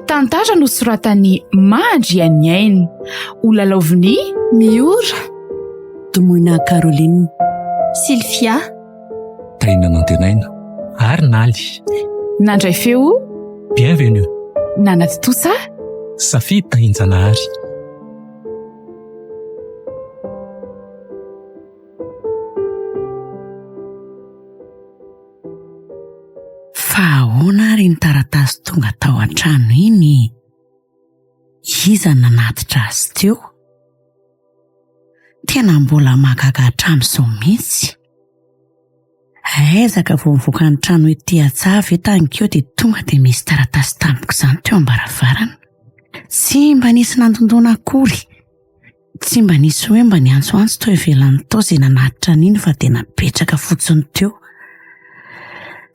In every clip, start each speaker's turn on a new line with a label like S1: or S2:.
S1: Tantara no soratan'ny Mandry Aniainy, Olalaoviny Miora,
S2: Tomoina Caroline,
S3: Sylvia,
S4: Taina Nantenaina ary Naly.
S1: nandray feo
S4: Bienvenue.
S1: Nanaty Tosa,
S4: Safi Tainjanahary.
S2: fa ahoana ary ny taratasy tonga tao an-trano iny? Iza nanatitra azy teo? Tena mbola mahagaga hatramin'izao mihitsy. Aizaka vao mivoaka ny trano ety Atsava tankeo dia tonga dia misy taratasy tampoka izany teo ambaravarana. Tsy mba nisy nandondona akory. Tsy mba nisy hoe mba niantsoantso tao ivelany tao izay nanatitra an'iny fa dia napetraka fotsiny teo.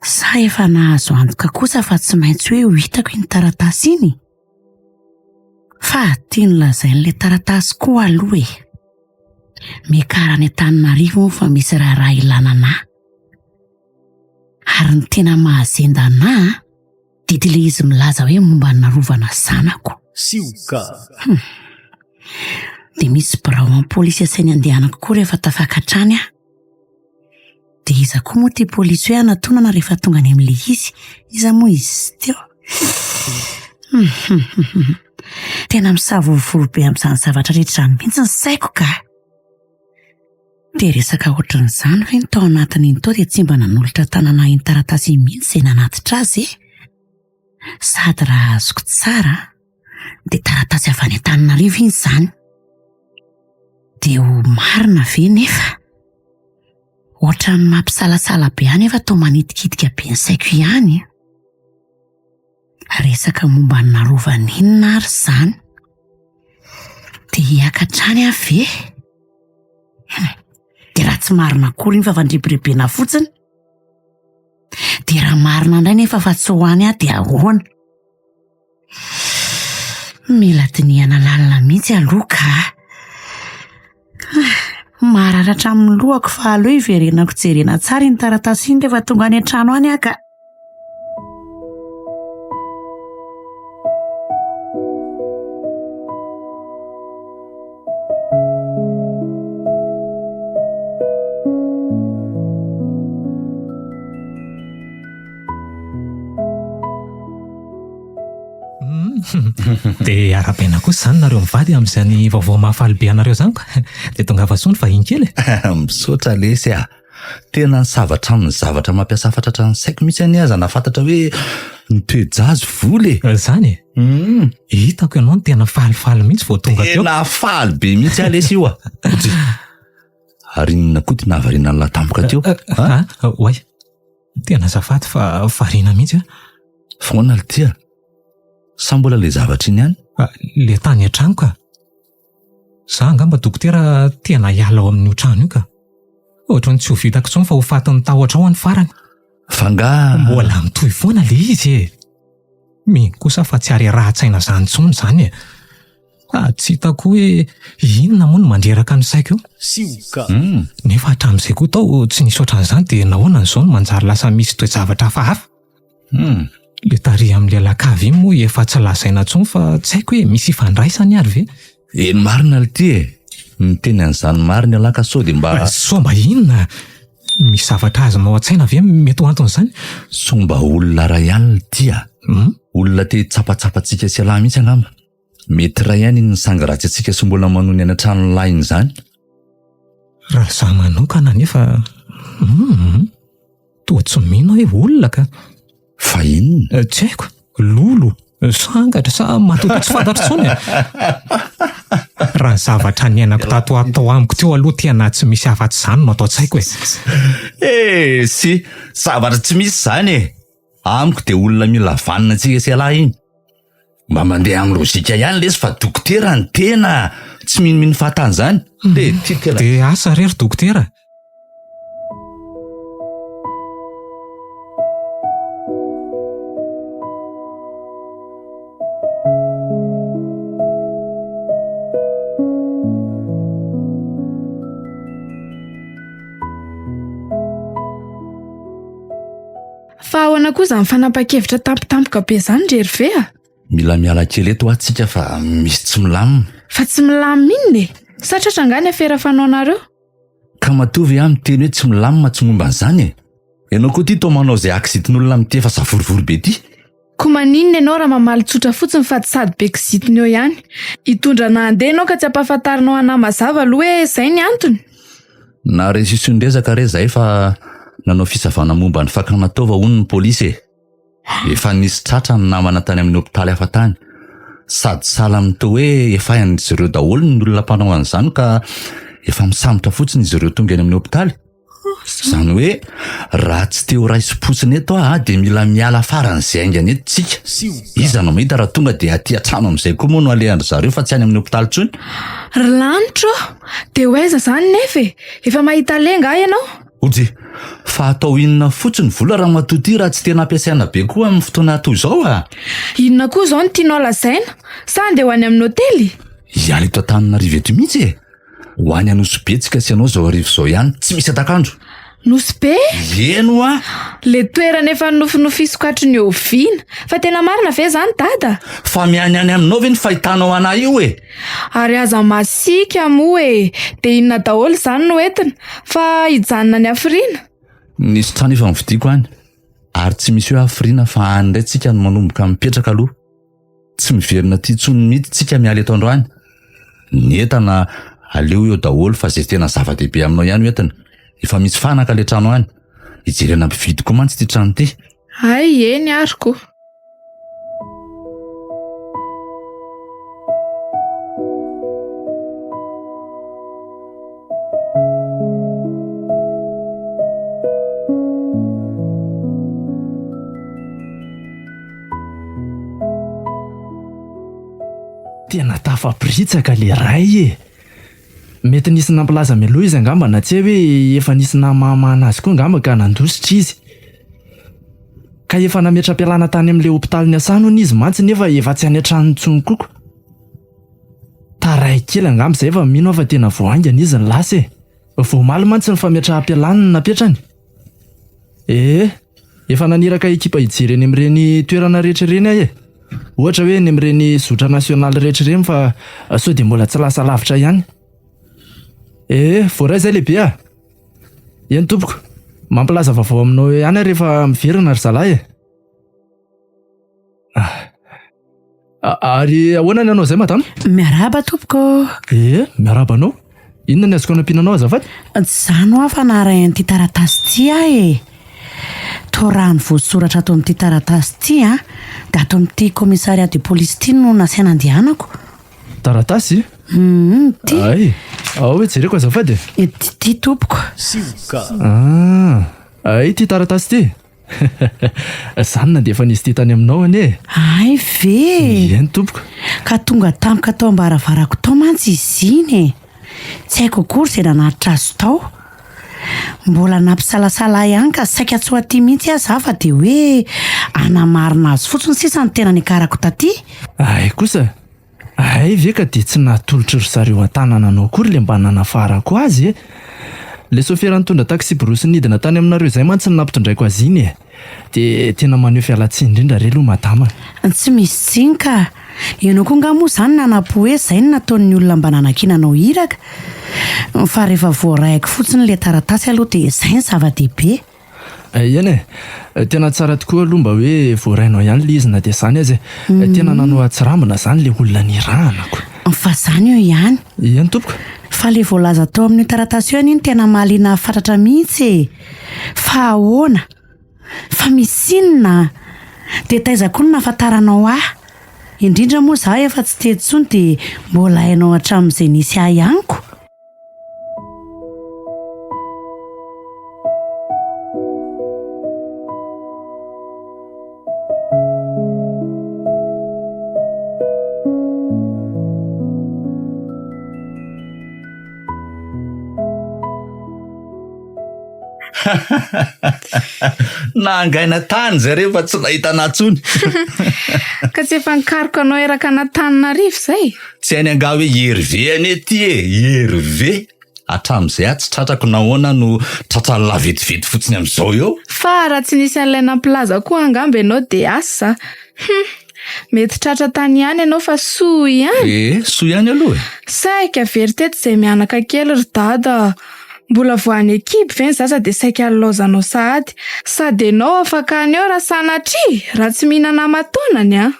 S2: Sa efa nahazo antoka kosa fa tsy maintsy hoe ho hitako iny taratasy iny. Fa tiany lazain'ilay taratasy koa aloha e. Miakara ny Antananarivo fa misy raharaha ilana anahy. Ary ny tena mahazenda anahy dia ilay izy milaza hoe momba ny narovana zanako.
S5: Sioka.
S2: Dia misy birao am-polisy asainy andehanako koa rehefa tafaka hatrany aho. Dia iza koa moa tia polisy hoe anatonana rehefa tonga any amin'ilay izy. Iza moa izy teo? Tena misavorovoro be amin'izany zavatra rehetra izany mihitsy ny saiko ka. Dia resaka ohatran'izany hoe ny tao anatin'iny tao dia tsy mba nanolotra tanana iny taratasy mihitsy izay nanatitra azy e. Sady raha azoko tsara dia taratasy avy any Antananarivo iny izany. Dia ho marina ve nefa? Ohatran'ny mampisalasala be any efa tao manitikitika be ny saiko ihany. Resaka momba ny narovana inona ary izany? Dia hiakatrany aho ve? Dia raha tsy marina akory iny fa vandribirebena fotsiny? Dia raha marina indray nefa fa tsy hoany aho dia ahoana? Mila dinihana lalina mihitsy aloha ka. Mararatra amin'ny lohako fa aleo hiverenako jerena tsara iny taratasy iny rehefa tonga any an-trano any aho ka.
S4: Dia ara-baina kosa izany nareo mivady amin'izany vaovao mahafaly be anareo izany ka. Dia tonga avasony vahiny kely.
S5: Misaotra lesy a. Tena zavatra amin'ny zavatra mampiasa fatratra ny saiko mihitsy any aza nafantatra hoe nitoejazo voly.
S4: Izany e. Hitako ianao no tena falifaly mihitsy vao tonga teo.
S5: Tena faly be mihitsy a lesy io a. Ary inona koa ty nahavariana ny latampoka teo?
S4: Oay, tena azafady fa variana mihitsy.
S5: Foana le tia. Sa mbola le zavatra iny ihany?
S4: Le tany an-trano ka. Za angamba dokotera tena hiala ao amin'io trano io ka. Ohatran'ny tsy ho vitako intsony fa ho fatin'ny tahotra ao any farany.
S5: Fa nga
S4: mbola mitohy foana le izy e. Miny kosa fa tsy ary raha-tsaina izany intsony izany e. Tsy hitako hoe inona moa no mandreraka ny saiko io.
S5: Sioka.
S4: Nefa hatramin'izay koa tao tsy nisy ohatran'izany dia nahoana izao no manjary lasa misy toe-javatra hafahafa. Le tary amin'ilay lakavy iny moa efa tsy lazaina intsony fa tsy haiko hoe misy ifandraisany ary ve?
S5: Marina le ty e. Miteny an'izany marina alaka sao dia mba...
S4: Sao mba inona? Misy zavatra azonao an-tsaina ve mety ho anton'izany?
S5: Sao mba olona ray ihany le ty a. Olona te tsapatsapantsika sy alahy mihitsy angamba. Mety ray ihany iny sanga ratsy antsika sy mbola manony any an-trano lainy izany.
S4: Raha za manokana nefa toa tsy mino hoe olona ka.
S5: Fa inona?
S4: Tsy haiko, lolo, sangatra sa matoto tsy fantatro intsony. Raha zavatra niainako tato amiko teo aloha tena tsy misy afa-tsy izany no atao tsy haiko e.
S5: Si zavatra tsy misy izany e. Amiko dia olona mila vanina antsika sy alahy iny. Mba mandeha amin'ny lozika ihany lesy fa dokotera ny tena tsy minomino fahatany izany.
S4: Dia asa rery dokotera?
S1: Inona koa izany fanapa-kevitra tampotampoka be izany rery ve a?
S5: Mila miala kely eto atsika fa misy tsy milamina.
S1: Fa tsy milamina inona e? Satratra angany afera fanaonareo?
S5: Ka matovy amin'ny teny hoe tsy milamina tsy momba an'izany e. Ianao koa ty to manao izay akizitin'olona mity efa zavorovory be ty.
S1: Ko maninona ianao raha mamaly tsotra fotsiny fa tsy sady be kizitiny eo ihany? Hitondra nandeha ianao ka tsy ampahafantarinao anahy mazava aloha hoe izay ny antony.
S5: Na resisondresaka re zay fa nanao fisavana momba ny fakanataova hono ny polisy e. Efa nisy tratra ny namana tany amin'ny hopitaly hafa tany. Sady sala amin'to hoe efa hain'izy ireo daholo ny olona mpanao an'izany ka efa misambotra fotsiny izy ireo tonga eny amin'ny hopitaly. Izany hoe raha tsy teo raisi-potsiny eto dia mila miala faran'izay aingana eto tsika. Iza no mahita raha tonga dia aty an-trano amin'izay koa moa no alehandry zareo fa tsy any amin'ny hopitaly intsony.
S1: Lanitra dia hoaiza izany nefa e? Efa mahita lenga ahy ianao?
S5: Oje, fa atao inona fotsiny vola raha matoty raha tsy tena ampiasaina be koa amin'ny fotoana toy izao a?
S1: Inona koa izao no tianao lazaina? Sa andeha ho any amin'ny hôtely?
S5: Hiala eto Antananarivo eto mihitsy e. Ho any Anosibe-tsika sy ianao izao arivo izao ihany, tsy misy atakandro.
S1: Nosy be?
S5: Eno a?
S1: Le toerana efa nofinofisokatry ny oviana. Fa tena marina ve izany dada?
S5: Fa miany aminao ve ny fahitanao anahy io e?
S1: Ary aza masika moa e. Dia inona daholo izany no entina? Fa hijanona ny hafiriana?
S5: Nisy trano efa nividiako any. Ary tsy misy hoe hafiriana fa any indray tsika no manomboka mipetraka aloha. Tsy miverina ty intsony mihitsy tsika miala eto androany. Ny entana aleo eo daholo fa izay tena zava-dehibe aminao ihany ho entina. Efa misy fanaka le trano any. Hijerena mpividy koa mantsy ty trano ty.
S1: Ay, eny ariko.
S3: Tena tafabritsaka le ray e. Mety nisy nampilaza mialoha izy angamba na tsy hoe efa nisy namamana azy koa angamba ka nandositra izy. Ka efa nametra-pialana tany amin'ilay hopitaly ny asano izy mantsy nefa efa tsy any an-trano intsony koko. Taray kely angamba izay fa mino fa tena voaingana izy ny lasa e. Voamaly mantsy ny fametra-pialana ny napetrany. Efa naniraka ekipa hijery eny amin'ireny toerana rehetra ireny ahy e. Ohatra hoe ny amin'ireny zotra nasionaly rehetra ireny fa sao dia mbola tsy lasa lavitra ihany. Voaray izay lehibe a. Eny tompoko, mampilaza vaovao aminao ihany rehefa miverina ry zalahy e. Ary ahoana ny anao izay madama?
S2: Miaraba tompoko.
S3: Miaraba anao. Inona ny azoko anampinanao azafady?
S2: Tsy izany aho fa naray an'ity taratasy ty aho e. To raha ny voasoratra ato amin'ity taratasy ty a, dia ato amin'ity komisariat de polisy ty no nasaina andehanako.
S3: Taratasy?
S2: Ty.
S3: Ay, ao hoe jereko azafady.
S2: Ty tompoko.
S3: Ay, ty taratasy ty. Izany na dia efa nisy ty tany aminao anie.
S2: Ay ve.
S3: Eny tompoko.
S2: Ka tonga tampoka tao ambaravarako tao mantsy izy iny e. Tsy haiko akory izay nanaritra azy tao. Mbola nampisalasala ihany ka saika tsy ho aty mihitsy aho za fa dia hoe anamarina azy fotsiny sisa ny tena nikarako taty.
S3: Ay kosa. Ay ve ka dia tsy natolotry ry zareo an-tanana anao akory le mba nanafarako azy e. Le sofera nitondra taxi borosy nidina tany aminareo izay mantsy ny nampitondraiko azy iny e. Dia tena maneho fialan-tsiny indrindra re aloha madama.
S2: Tsy misy tsiny ka. Ianao koa nga moa izany nanapo hoe izay no nataon'ny olona mba nanankinanao hiraka. Fa rehefa voarayako fotsiny le taratasy aloha dia izay ny zava-dehibe.
S3: Eny e, tena tsara tokoa aloha mba hoe voarainao ihany le izy na dia izany azy e. Tena nanao atsirambina izany le olona nirahanako.
S2: Fa izany eo ihany.
S3: Eny tompoko.
S2: Fa le voalaza tao amin'ny taratasy eo iny tena mahaliana fantatra mihitsy e. Fa ahoana? Fa misy inona? Dia taiza koa no nahafantaranao ahy. Indrindra moa zaho efa tsy tety intsony dia mbola hainao hatramin'izay nisy ahy ihaniko.
S5: Nangaina tany zareo fa tsy nahita natsony.
S1: Ka tsy efa nikariko anao eraka Antananarivo izay?
S5: Tsy hainy anga hoe Hervé anie ty e, Hervé. Hatramin'izay tsy tratrako nahoana no tratra lavetivety fotsiny amin'izao eo.
S1: Fa raha tsy nisy an'ilay nampilaza koa angamba ianao de asa. Mety tratra tany ihany ianao fa soa ihany.
S5: Soa ihany aloha.
S1: Saika very teto izay mianaka kely ry dada. Mbola voany ekipa ve ny zaza de saika laozanao sady ianao afaka aneo raha sanatria raha tsy mihinana mataonany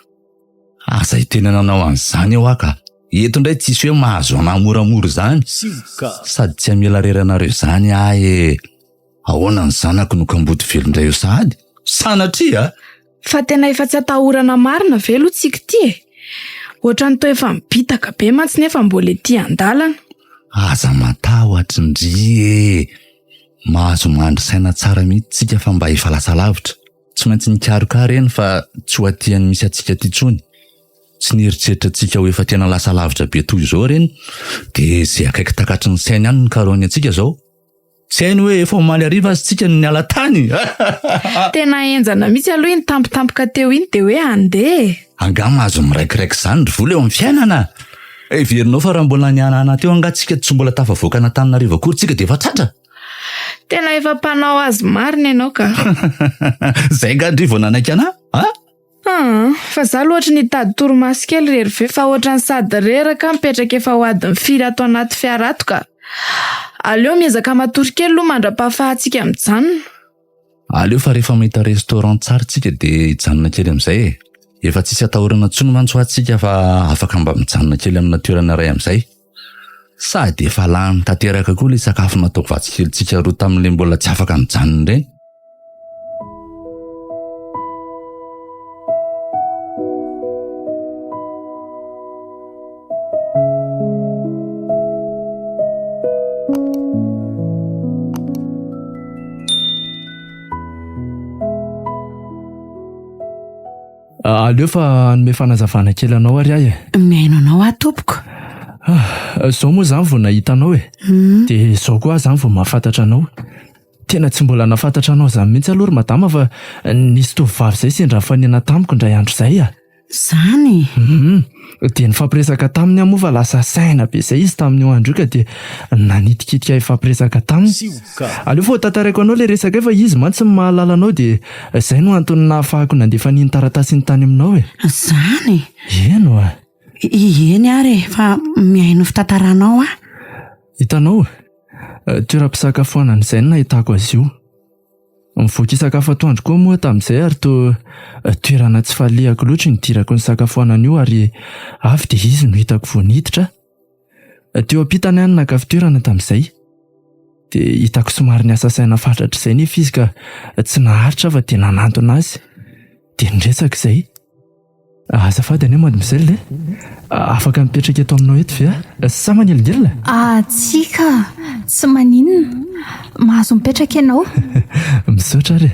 S5: Asa tena nanao an'izany eo aka. Eto indray tsisy hoe mahazo anahy moramora zany. Sady tsy amela reranareo zany ahoana ny zanako no kamboty velondray eo sady. Sanatria
S1: Fa tena efa tsy atahorana marina velo tsika ty. Ohatran'ny toa efa mibitaka be mantsy nefa mbola ety andalana.
S5: Aza matahotra ndry mahazo mandry saina tsara mihitsy tsika fa mba efa lasa lavitra. Tsy maintsy nikaroka reny fa tsy ho atiany misy atsika ty tsony. Tsy nieritreritra tsika ho efa tena lasa lavitra be toy izao reny de zay akaiky takatry ny sainy ihany nikarony atsika zao. Tsy hainy hoe efa omaly ariva azy tsika ny ala tany.
S1: Tena enjana mihitsy aloha iny tampotampoka teo iny de hoe andeha.
S5: Anga mahazo miraikiraiky zany ry vola eo amin'ny fiainana. Verinao fa raha mbola nianana teo angatsika tsy mbola tafavoaka n'Antananarivo akory tsika de efa tratra.
S1: Tena efa mpanao azy marina ianao ka.
S5: Zay ngandry vao nanaiky ana?
S1: Fa za loatra nitady torimaso kely rery ve fa ohatran'ny sady reraka mipetraka efa ho adiny firy ato anaty fiara ato ka. Aleo miezaka matory kely aloha mandra-pahafahantsika mijanona.
S5: Aleo fa rehefa mahita restaurant tsara tsika de hijanona kely amin'izay. Efa tsisy atahorana tsony mantsy ho atsika fa afaka mba mijanona kely amina toerana iray amin'izay. Sady efa lany tanteraka koa ilay sakafo nataoko vatsikelytsika roa tamin'ilay mbola tsy afaka mijanona ireny.
S3: Aleo fa anome fanazavana kely anao ary ahy.
S2: Miaino anao tompoko.
S3: Zao moa zany vao nahita anao de zao koa zany vao mahafantatra anao. Tena tsy mbola nafantatra anao zany mihitsy aloha ry madama fa nisy tovovavy zay sendra fanena tamiko indray andro zay
S2: Zany?
S3: De nifampiresaka taminy moa fa lasa saina be zay izy tamin'io andro io ka de nanitikitika ifampiresaka taminy. Aleo fa tantaraiko anao le resaka fa izy mantsy mahalala anao de zay no antony nahafahako nandefa niny taratasy ny tany aminao
S2: Zany?
S3: Eno
S2: Eny ary fa miaino fitantaranao
S3: Hitanao toeram-pisakafoanana izay no nahitako azy io. Mivoaka isakafo atoandro koa moa tamin'izay ary toerana tsy fahalehako loatra nidirako ny sakafoanana io ary avy de izy no hitako vao niditra. Teo ampitany ihany naka fitoerana tamin'izay de hitako somary niasa saina fatratra izay nefa izy ka tsy naharitra fa de nanantona azy de niresaka izay. Azafady anie mademoiselle afaka mipetraka eto aminao eto ve sa manelingelina?
S6: Tsika tsy maninona mahazo mipetraka ianao.
S3: Misaotra ary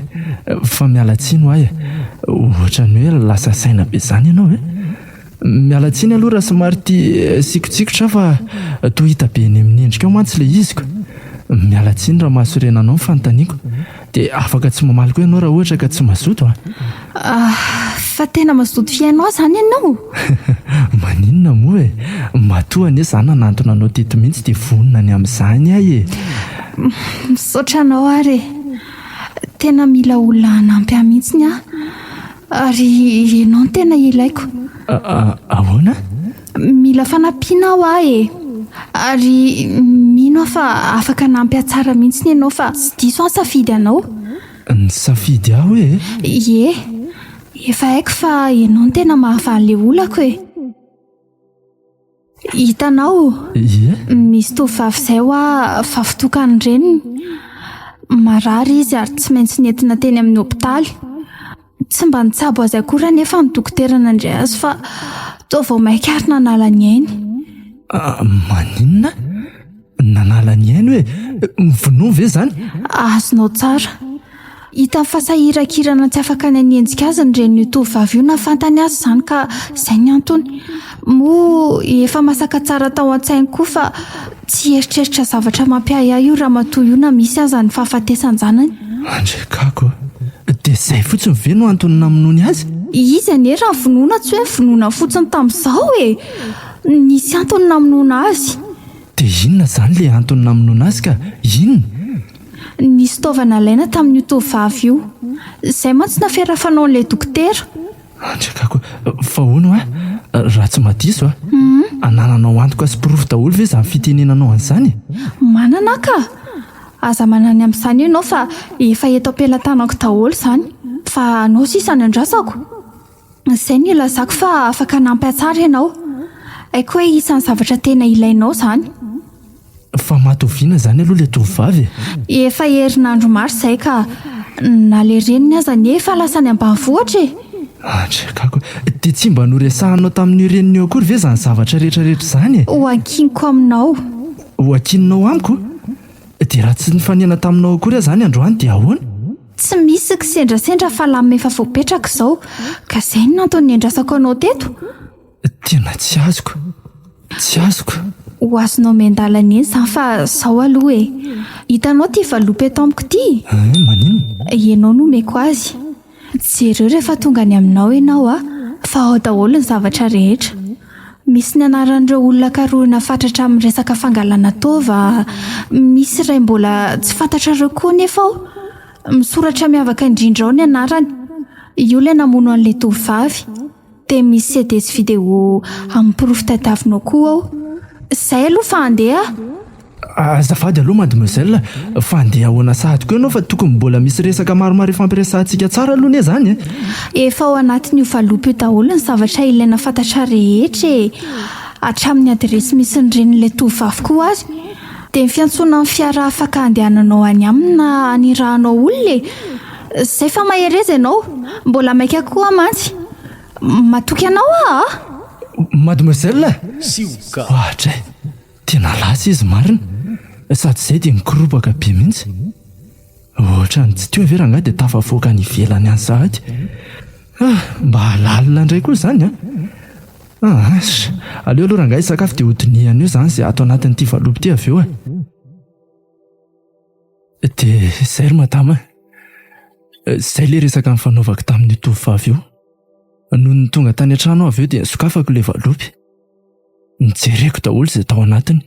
S3: fa miala tsiny ahy ohatrany hoe lasa saina be zany ianao miala tsiny aloha raha somary tia sikotsikotra fa toa hita be eny amin'ny endrika ao mantsy le iziko. Miala tsiny raha mahasorena anao ny fanontaniako de afaka tsy mamaly koa ianao raha ohatra ka tsy mazoto
S6: Fa tena mazoto fiainao zany ianao.
S3: Maninona moa matoa anie zany nanantona anao teto mihitsy de vonona ny amin'izany ahy
S6: Misaotra anao ary tena mila olona hanampy ahy mihitsiny ary ianao tena ilaiko.
S3: Ahoana?
S6: Mila fanampiana aho ary mino fa afaka nampy tsara mihitsy ianao fa tsy diso safidy anao.
S3: Ny safidy aho
S6: efa haiko fa ianao tena mahafaly le olako Hitanao misy tovovavy izay fa fitokany reniny marary izy ary tsy maintsy nentina teny amin'ny hopitaly. Tsy mba nitsabo azy akory nefa ny dokotera nandray azy fa toa vao maikary nanala ny ainy.
S3: Maninona? Nanala ny ainy mivonao ve zany?
S6: Azonao tsara. Hita fasahirakirana tsy afaka ny anenjika azy ny reniny tovovavy io nafantany azy zany ka izay ny antony. Moa efa masaka tsara tao an-tsainy koa fa tsy eritreritra zavatra mampiahy io raha matoa io na misy aza ny fahafatesany zanany.
S3: Andrekako de zay fotsiny ve no antony namonoany azy?
S6: Izy anie raha vonoana tsy hoe vonoana fotsiny tamin'izao nisy antony namonoana azy.
S3: dia inona izany le antony namonoana azy ka inona?
S6: Nisy taovana ilaina tamin'io tovavy io. Izay mantsy nafera fanaon'ilay dokotera.
S3: Andrekako, fa hono raha tsy madiso anananao antoka sy pirofo daholo ve izany fitenenanao an'izany?
S6: Manana ka. Aza manany amin'izany ianao fa efa eto am-pelantanako daholo izany. Fa anao sisa ny andrasako. Izay ny ilazako fa afaka nampy atsara ianao. Haiko hoe isan'ny zavatra tena ilainao izany.
S3: Fa matoviana izany aloha ilay tovavy.
S6: Efa herinandro maro izay ka nalereniny aza ny efa lasany ambanivohitra e.
S3: Andrekako, dia tsy mba noresahanao tamin'ny reniny eo akory ve izany zavatra rehetrarehetra izany e?
S6: Ho ankiniko aminao.
S3: Ho ankininao amiko? Dia raha tsy nifanena taminao akory izany androany dia ahoana?
S6: Tsy misy kisendrasendra fa lamy efa voapetraka izao. Ka izay no nantony niandrasako anao teto.
S3: Tena tsy azoko. Tsy azoko.
S6: Ho azonao miandalana eny izany fa izao aloha e. Hitanao ty valopy eto amiko ty.
S3: Maninona?
S6: Ianao no meko azy. Jereo rehefa tonga ny aminao ianao fa ao daholo ny zavatra rehetra. Misy ny anaran'ireo olona karohina fatratra amin'ny resaka fangalana tova. Misy iray mbola tsy fantatrareo koa nefa ao. Misoratra miavaka indrindra ao ny anarany. Io ilay namono an'ilay tovavy. Dia misy CD sy video amin'ny pirofo tadiavinao koa ao. Izay aloha fa handeha.
S3: Azafady aloha mademoiselle, fa handeha ahoana sahady koa ianao fa tokony mbola misy resaka maromaro ifampiresahantsika tsara aloha ne izany e.
S6: Efa ao anatin'io valopy io daholo ny zavatra ilaina fantatra rehetra e. Hatramin'ny adresy misy ny renin'ilay tovavy koa azy. Dia ny fiantsoana amin'ny fiara afaka handehananao any aminy na hanirahanao olona e. Izay fa mahereza ianao. Mbola maika koa mantsy. Matoky anao
S3: Mademoiselle? Ohatra e, tena lasa izy marina. Sady izay dia mikorobaka be mihitsy. Ohatra ny tsy teo ve rangahy dia tafavoaka ny ivelany any sahady. Mba halalina indray koa izany aleo aloha rangahy sakafo dia hodiniana eo izany izay ato anatin'ity valopy ity avy eo dia izay ry madama. Izay ilay resaka ny fanaovako tamin'ny tovavy io. Noho ny tonga tany an-trano avy eo dia sokafako ilay valopy. Nijereko daholo izay tao anatiny.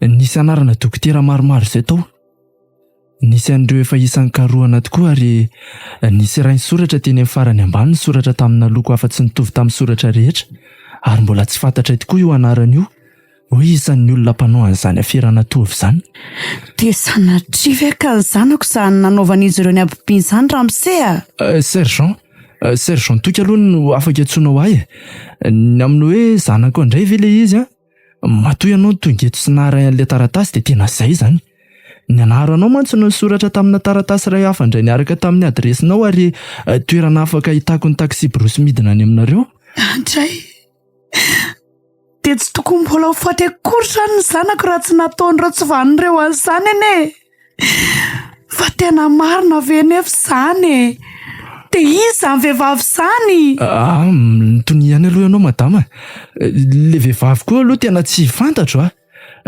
S3: Nisy anarana dokotera maromaro izay tao. Nisy an'ireo efa isan'ny karohana tokoa ary nisy iray soratra teny amin'ny farany ambany ny soratra tamina loko hafa tsy nitovy tamin'ny soratra rehetra. Ary mbola tsy fantatra tokoa io anaran'io. Hoe isan'ny olona mpanao an'izany aferana tovy izany.
S2: Dia sanatria ve ka ny zanako izany nanaovan'izy ireo ny ampimpiany izany Ramsey
S3: Sergent toka aloha no afaka antsoinao ahy. Ny amin'ny hoe zanako indray ve ilay izy matoy ianao tongeto sy naharay an'ilay taratasy dia tena izay izany. Ny anaharo anao mantsy no soratra tamina taratasy iray hafa indray niaraka tamin'ny adresinao ary toerana afaka hitako ny taksi borosy midina any aminareo.
S2: Andray, dia tsy tokony mbola ho faty akory izany ny zanako raha tsy nataon'ireo tsy vanin'ireo an'izany anie. Fa tena marina ve nefa izany dia iza ny vehivavy izany?
S3: Tony aloha ianao madama. Le vehivavy koa aloha tena tsy fantatro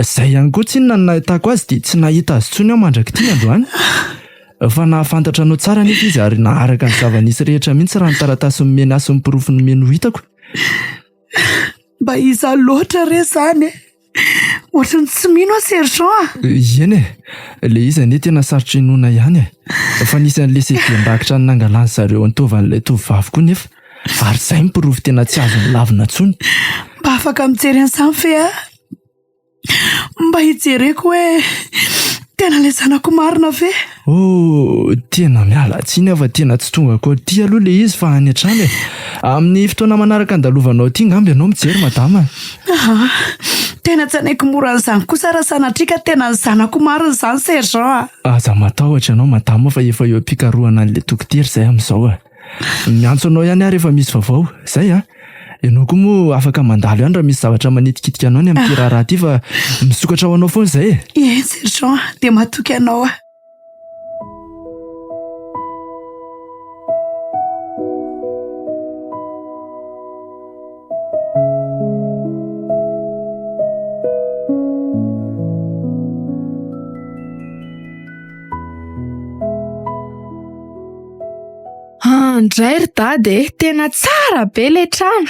S3: Izay ihany koa tsy inona no nahitako azy dia tsy nahita azy intsony aho mandrakity androany. Fa nahafantatra anao tsara nefa izy ary naharaka ny zava-nisy rehetra mihitsy raha ny taratasy nomeny azy sy ny pirofo nomeny ho hitako.
S2: Mba iza loatra re izany ohatrany tsy mino Sergent.
S3: Eny le izy anie tena sarotra inoana ihany fa nisy an'ilay sedia-ndakitra ny nangalany zareo an'ilay tovavy koa nefa ary izay ny pirofo tena tsy azo nilavina intsony.
S2: Mba afaka mijery an'izany fe mba hijereko hoe tena ilay zanako marina ve?
S3: Tena miala tsiny fa tena tsy tonga koa ty aloha le izy fa any an-trano amin'ny fotoana manaraka andalovanao ty ngamba ianao mijery madama.
S2: Tena tsy anaiko mora an'izany kosa raha sanatria ka tena ny zanako marina izany Sergent.
S3: Aza matahotra ianao madama fa efa eo am-pikarohana an'ilay dokotera izay amin'izao miantso anao ihany rehefa misy vaovao izay ianao koa moa afaka mandalo ihany raha misy zavatra manitikitika anao ny amin'ny raharaha ity fa misokatra ho anao foana izay
S2: Sergent dia matoky anao
S1: Andray ry dady tena tsara be ilay trano.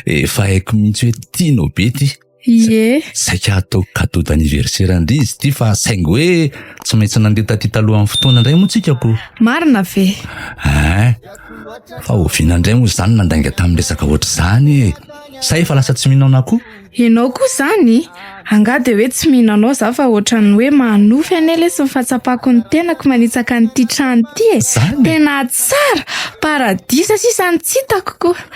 S5: Efa haiko mihitsy hoe tianao be ty.
S1: Ie.
S5: Saika ataoko cadeau d'anniversaire indray izy ity fa saingy hoe tsy maintsy nandeha taty taloha amin'ny fotoana indray moa tsika ko.
S1: Marina ve?
S5: Fa oviana indray moa izany nandainga tamin'ny resaka ohatr'izany. Sa efa lasa tsy mihinana koa?
S1: Ianao koa zany? Anga de hoe tsy mihinanao za fa ohatrany hoe manofy ane le sy mifatsapako ny tenako manitsaka n'ity trano ity e. Tena tsara, paradisa sisa ny tsitako koa.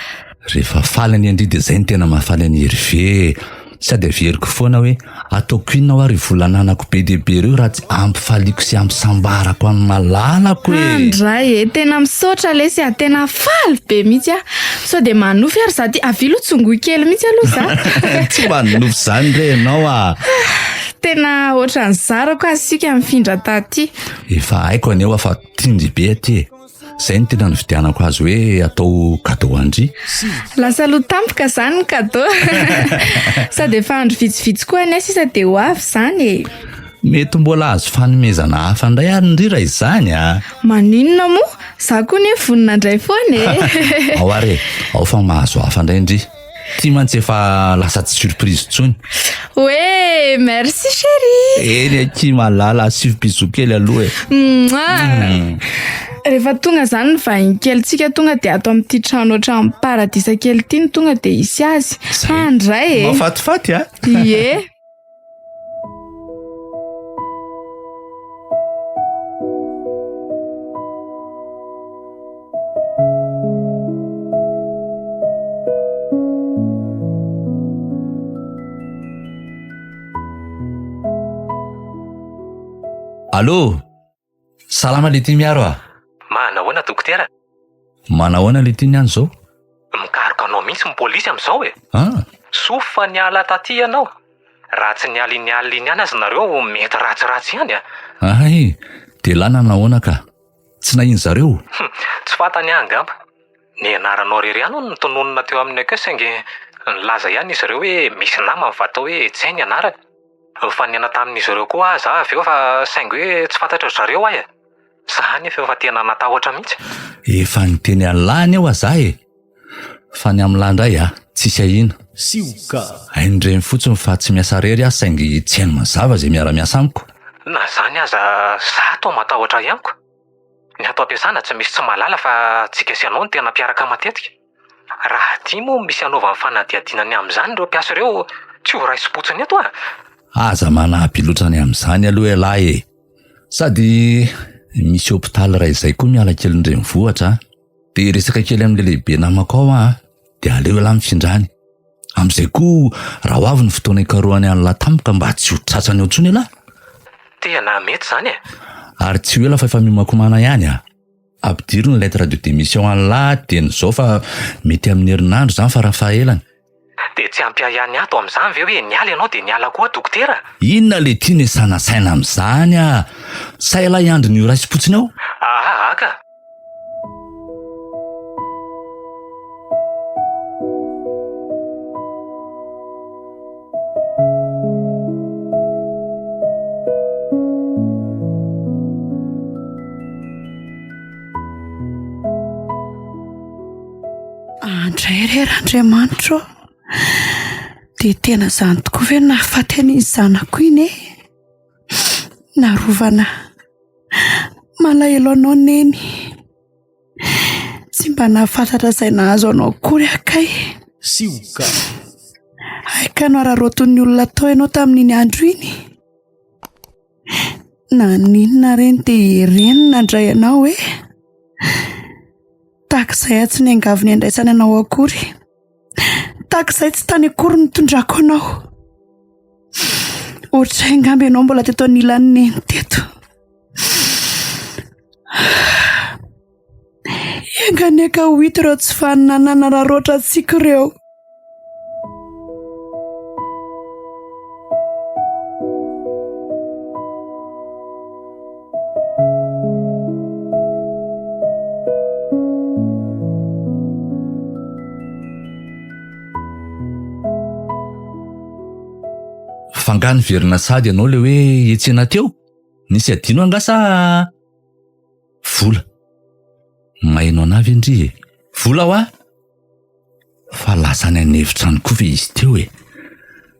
S5: Rehefa faly ny Andry dia izay ny tena mahafaly any Hervé. Sady averiko foana hoe ataoko inona ho ary volananako be dia be ireo raha tsy ampifaliako sy ampisambarako amin'ny malalako e.
S1: Andray e, tena misaotra lesy a, tena faly be mihitsy a. So de manofy ary sady avilo tsongoy kely mihitsy aloha za.
S5: Tsy manofy izany indray ianao a.
S1: Tena ohatran'ny zarako asika mifindra taty.
S5: Efa haiko aneo fa tindry be aty e. Izay ny tena nividianako azy hoe atao cadeau Andry.
S1: Lasa loha tampoka zany ny cadeau. Sady efa andro vitsivitsy koa ane sisa de ho avy zany e.
S5: Mety mbola azo fanomezana hafa indray ary Ndry raha izany a.
S1: Maninona moa? Za koa ne vonina indray foana e.
S5: Ao ary, ao fa mahazo hafa indray Ndry. Ty mantsy efa lasa tsy surprise tsony.
S1: Ouais, merci chérie.
S5: Eny aky malala asivy bisou kely aloha e.
S1: Rehefa tonga zany ny vahiny kelitsika tonga de ato amin'ity trano ohatran'ny paradisa kely ity ny tonga de hisy azy. Andray e.
S5: Mafatifaty a.
S1: Ie.
S5: Allô? Salama le ty miaro a?
S4: Manahoana dokotera?
S5: Manahoana le ty niany zao?
S4: Mikaroka anao mihitsy ny polisy amin'izao e. Sofa niala taty ianao. Raha tsy niala iny ihany azy nareo mety ratsiratsy ihany a.
S5: Ay, de lana nahoana ka? Tsy nahino zareo?
S4: Tsy fantany angamba. Ny anaranao rery ihany no nitononona teo amin'ny akeo saingy nilaza ihany izy ireo hoe misy nama mifatao hoe tsy hay ny anarany. Fa niana tamin'izy ireo koa za avy eo fa saingy hoe tsy fantatra zareo ahy. Zany efa tena natahotra mihitsy.
S5: Efa niteny alany eo aza e. Fa ny am'lahy indray a, tsisy ahina.
S3: Sioka.
S5: Hain'ireny fotsiny fa tsy miasa rery aho saingy tsy hainy mazava zay miara-miasa amiko.
S4: Na zany aza za to matahotra ihanyko. Ny ato ampiasana tsy misy tsy malala fa tsika sy anao no tena mpiaraka matetika. Raha ty moa misy anaova ny fanadihadinany amin'izany ireo mpiasa ireo tsy ho raisi-potsiny eto a.
S5: Aza manampy loatrany amin'izany aloha lahy e. Sady misy hôpitaly ray izay koa miala kely Ndrenivohitra. De resaka kely amin'ny lehibe namako ao a. De aleo lahy mifindrany. Amin'izay koa raha ho avy ny fotoana ikarohany an'la tampoka mba tsy ho tratrany eo intsony lahy.
S4: Tena mety zany e.
S5: Ary tsy hoe la fa efa mimakomana ihany a. Ampidiro ny lettre de démission an'lahy de n'izao fa mety amin'ny herinandro zany farafahaelany.
S4: De tsy ampia ihany ato amin'izany ve hoe niala ianao de niala koa dokotera?
S5: Inona le tia ny sanasaina amin'izany a? Say lahy andro ny raisi-potsiny ao?
S4: Aka.
S2: Andriamanitra de tena zany tokoa ve nahafaty an'izy zanako iny e? Narovana malahelo anao neny. Tsy mba nahafantatra izay nahazo anao akory akay.
S3: Sioka.
S2: Aika no araroton'ny olona tao ianao tamin'iny andro iny. Na ninona reny de ireny nandray anao e. Takizay tsy niangavy ny andraisana anao akory. Takizay tsy tany akory nitondrako anao. Ohatray angamba ianao mbola teto anilany neny teto. Ianganeka ho hita ireo tsy faninanana rarotra antsika ireo.
S5: Fangany verina sady ianao le hoe etsena teo. Nisy adino angasa vola. Mahaino anavy Ndry e. Vola ho a? Fa lasa ny anevitra ny koa ve izy teo e.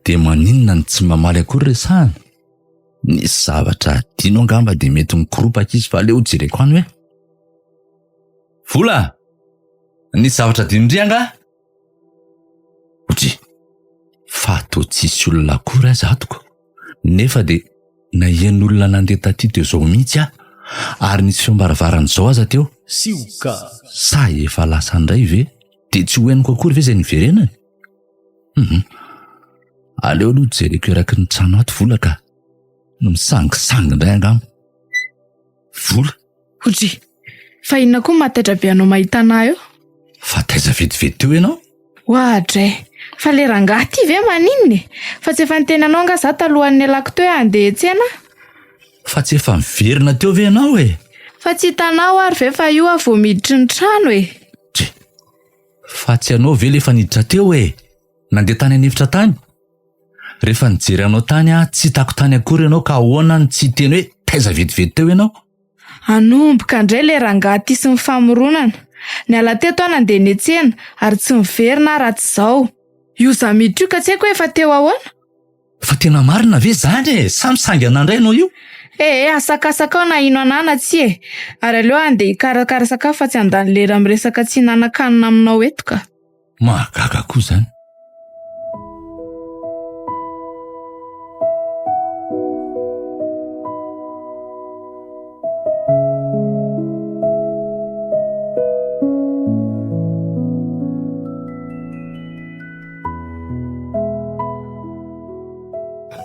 S5: dia maninona ny tsy mamaly akory resahana? Nisy zavatra tianao angamba dia mety mikoropaka izy fa aleo jereko any hoe vola! Nisy zavatra dinindry anga? Ohatry, fa toa tsisy olona akory aza atoko. Nefa dia nahian'olona nandeha taty teo izao mihitsy aho, ary nisy fiambaravarana izao aza teo. Sioka! Sa efa lasa indray ve? Dia tsy hoeniko akory ve izay niverenany? Aleo aloha jereko eraky ny trano ato vola ka no misangisangy indray angamba. Vola?
S1: Ohatry, fa inona koa mataitra be anao mahita anahy eo?
S5: Fa taiza vetivety teo ianao?
S1: Hoadray, fa le rangahy ty ve maninona? Fa tsy efa niteny anao anga za talohan'ny alako teo andeha hiantsena?
S5: Fa tsy efa miverina teo ve ianao e?
S1: Fa tsy hitanao ary ve fa io avo miditry ny trano e?
S5: Fa tsy anao ve lefa niditra teo e? Nandeha tany anefitra tany? Rehefa nijery anao tany tsy hitako tany akory ianao ka ahoana ny tsy teny hoe taiza vetivety teo ianao?
S1: Anomboka indray le rangahy ty sy ny famoronana. Ny ala teto aho nandeha niantsena ary tsy miverina raha tsy izao. Io za miditra io ka tsy haiko hoe efa teo ahoana?
S5: Fa tena marina ve zany e? Samy sangana indray ianao io?
S1: Asakasaka ao na ino anana tsy e. Ary aleo andeha hikarakara sakafo fa tsy handany lera miresaka tsy hihinan-kanina aminao eto ka.
S5: Mahagaga koa zany.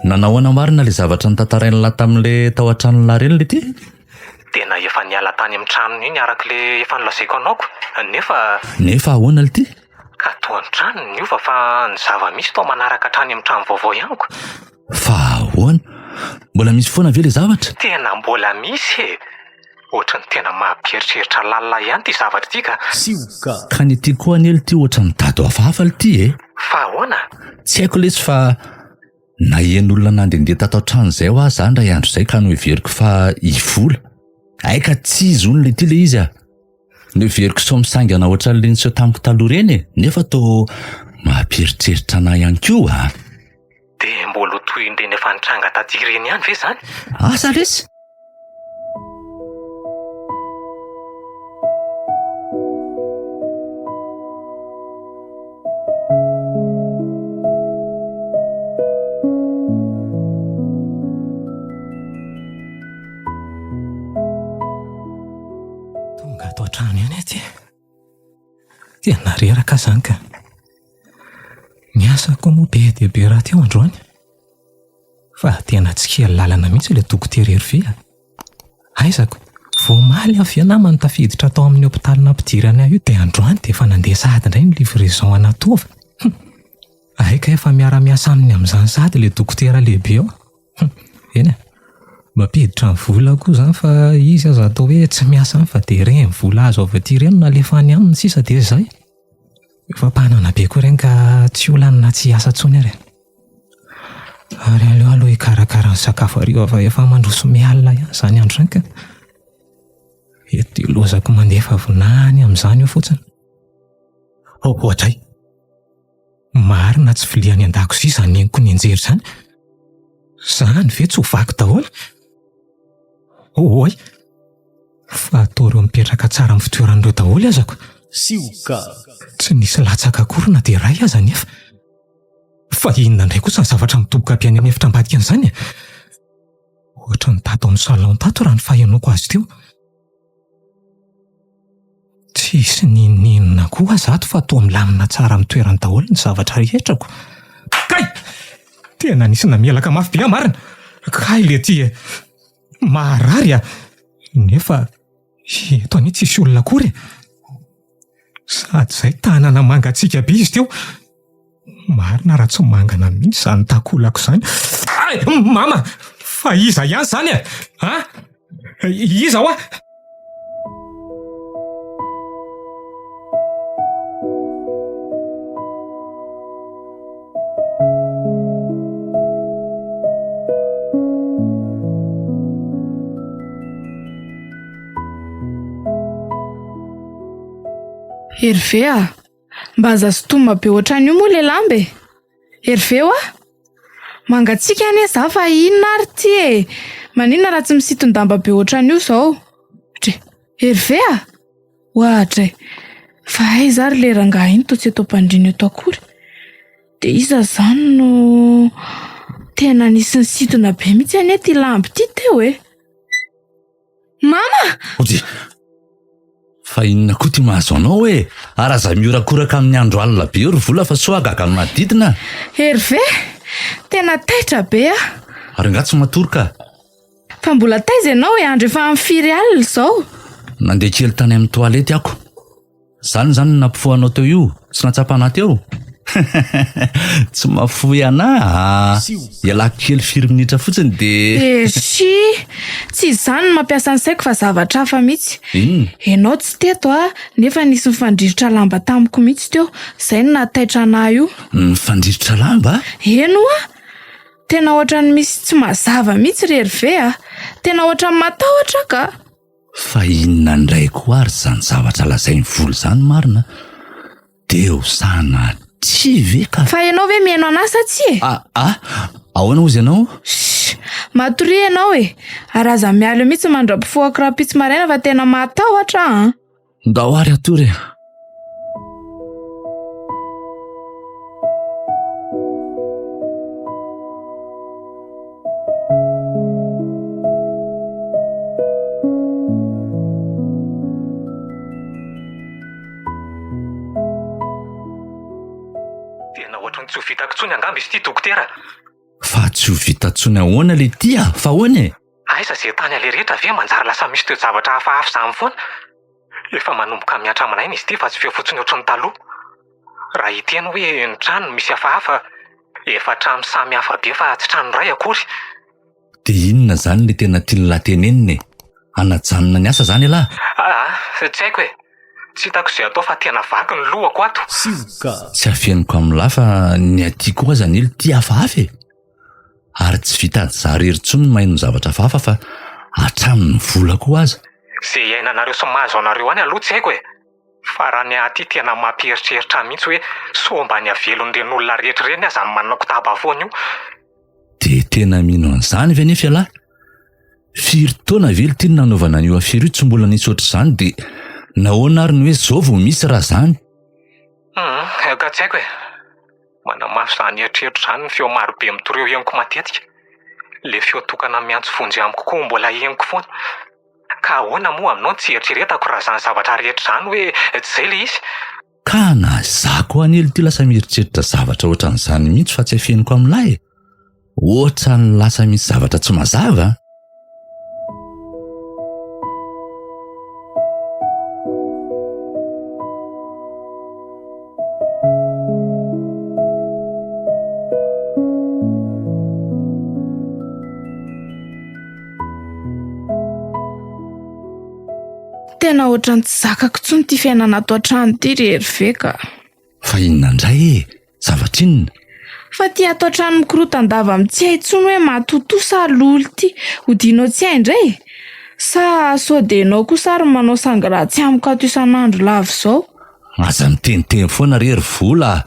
S5: Nanao marina le zavatra nitantarain'la tamin'le tao an-tranon'la reny le ty?
S4: Tena efa niala tany amin'ny tranony iny araka le efa nolazaiko anaoko.
S5: Nefa ahoana le ty?
S4: Ka toa ny tranony io fa ny zava-misy tao manaraka trany amin'ny trano vaovao ihanyko.
S5: Fa ahoana? Mbola misy foana ve le zavatra?
S4: Tena mbola misy e. Ohatrany tena mampieritreritra lalina ihany ty zavatra ty ka.
S5: Sioka! Ka ny ty koa anely ty ohatrany dado hafahafa le ty e?
S4: Fa ahoana?
S5: Tsy haiko lesy fa nahian'olona nandehandeha tato an-trano izay ho aho zany ray andro izay ka noheveriko fa hivola. Aika tsy izy hono le ty le izy a. Noheveriko sao misangana ohatran'le niseho tamiko taloha reny e. Nefa toa mampieritreritra anahy ihany koa a.
S4: Dia mbola toy indreny efa nitranga taty reny ihany ve zany?
S5: Asa resy?
S4: Atao trano ihany aty. Tena reraka zany ka. Miasa koa moa be dia be raha teo androany. Fa tena tsy kely lalana mihitsy le dokotera Hervé. Aizako, voamaly avy ianao manotafiditra tao amin'ny hôpitalina ampidirana io dia androany dia efa nandeha sady indray ny livraison anatova. Aika efa miara-miasa aminy amin'izany sady le dokotera lehibe ao. Eny e. Mampiditra ny vola koa zany fa izy aza atao hoe tsy miasa fa dia ireny vola azo avy aty ireny nalefany aminy sisa dia izay. Efa mpanana be koa ireny ka tsy olanina tsy hiasa tsony ary. Ary aleo aloha hikarakara ny sakafo hariva fa efa mandroso mialina ihany izany andro izany ka. Eto ilozako mandefa vonany amin'izany io fotsiny. Ohatray. Marina tsy viliany an-dakozia izany eniko ny anjery izany. Zany ve tsy ho vaky daholo? Oy! Fa atao ireo mipetraka tsara amin'ny fitoeran'ireo daholo azako.
S5: Sioka!
S4: Tsy nisy latsaka akory na dia ray aza nefa. Fa inona indray kosa ny zavatra mitoboka be any amin'ny efitra ambadika an'izany e? Ohatra ny tato amin'ny salon tato raha ny fahenoko azy teo. Tsisy ninina koa azato fa toa milamina tsara amin'ny toerany daholo ny zavatra rehetrako. Kay! Tena nisy namelaka mafy be marina. Kay le ty e. Marary a. Nefa eto anie tsisy olona akory. Sady izay tanana mangatsika be izy teo. Marina raha tsy mangana mihitsy izany takolako izany. Ay, mama! Fa iza ihany izany e? Ha? Iza hoa?
S1: Hervé a, mba aza sotomma be ohatran'io moa le lambe. Hervé a? mangatsika ane za fa inona ary ty e. Maninona raha tsy misitondamba be ohatran'io zao. Dre, ery ve a? Ohatra e. Fa aiza ary le rangahy iny toa tsy atao mpandriana eto akory. De iza zany no tena nisy nisitona be mihitsy ane ty lamby ty teo e. Mama!
S5: Ody, fa inona koa ty mahazo anao e? Araza miorakoraka amin'ny andro alina be ry vola fa soagaga amin'ny manodidina.
S1: Ery ve? Tena taitra be a.
S5: Ary nga tsy matoroka.
S1: Fa mbola taiza ianao e, andro efa amin'ny 4 alina zao.
S5: Nandeha kely tany amin'ny toalety ako. Zany nampifohanao teo io, sy natsapana teo. Tsy mafoy anahy. Ialako kely 4 minitra fotsiny de...
S1: Sy, tsy izany no mampiasa ny saiko fa zavatra hafa mihitsy.
S5: Inona?
S1: Enao tsy teto a, nefa nisy mifandrivotra lamba tamiko mihitsy teo. Zay no nahataitra anahy io.
S5: Mifandrivotra lamba?
S1: Eno a? Tena ohatran'ny misy tsy mazava mihitsy rery ve a? Tena ohatran'ny matahotra ka.
S5: Fa inona ndray koa ary zany zavatra lazainy voly zany marina. Deo sana tsy ve ka.
S1: Fa ianao ve mihaino anahy sa tsy e?
S5: Ahoana ozy ianao?
S1: Matory ianao e. Araza miala mihitsy mandra-pifohako raha pitsy maraina fa tena matahotra a.
S5: Ndao ary atory.
S4: Tena ohatrany tsy ho vitako tsony angamba izy ity dokotera.
S5: Fa tsy ho vita tsony ahoana le tia? Fa ahoana e?
S4: Aiza zay tany ale rehetra ve manjary lasa misy toe-javatra hafahafa izany foana. Efa manomboka mihatraminay izy ity fa tsy feo fotsiny ohatran'ny taloha. Raha hiteny hoe ny trano misy hafahafa, efa trano samy hafa be fa tsy trano iray akory.
S5: De inona zany le tena tiany lateneniny? Anajanona ny asa zany lahy?
S4: Tsy haiko e. Tsy hitako izay atao fa tena vaky ny lohako ato.
S5: Tsy afeniko amin'ny lahy fa ny aty koa aza nily tia hafahafa e. Ary tsy vita zarery tsony ny maino zavatra hafahafa fa hatramin'ny vola koa aza.
S4: Zay iainanareo sy mahazo anareo any aloha tsy haiko e. Fa raha ny aty tena mampieritreritra mihitsy hoe somba ny avelon'ireny olona rehetra ireny aza ny manana kotaba foana io.
S5: De tena mino an'izany ve nefa lahy? 4 taona vely tiany nanaovana an'io afery io tsy mbola nisy ohatr'izany de nahoana ary ny hoe zao vao misy raha zany?
S4: Ka tsy haiko e. Manamafy izany eritreritro izany ny feo marobe mitoreo henoko matetika. Le feo tokana miantso vonjy amiko koa mbola henoko foana. Ka ahoana moa aminao tsy eritreretako raha izany zavatra rehetra izany hoe tsy zay le izy.
S5: Ka na za koa anely ty lasa mieritreritra zavatra ohatran'izany mihitsy fa tsy afeniko amin'lahy e. Ohatra ny lasa misy zavatra tsy mazava.
S1: Tena ohatran'ny tsy zakako tsony ty fiainana ato an-trano ty rery ve ka.
S5: Fa inona indray e? Zavatra inona?
S1: Fa ty ato an-trano mikorotandava tsy hay tsony hoe matoto sa lolo ty. Hodinao tsy hay indray? Sa sodenao kosa ary manao sangratsy amiko ato isan'andro lavo zao?
S5: Aza miteniteny foana rery vola.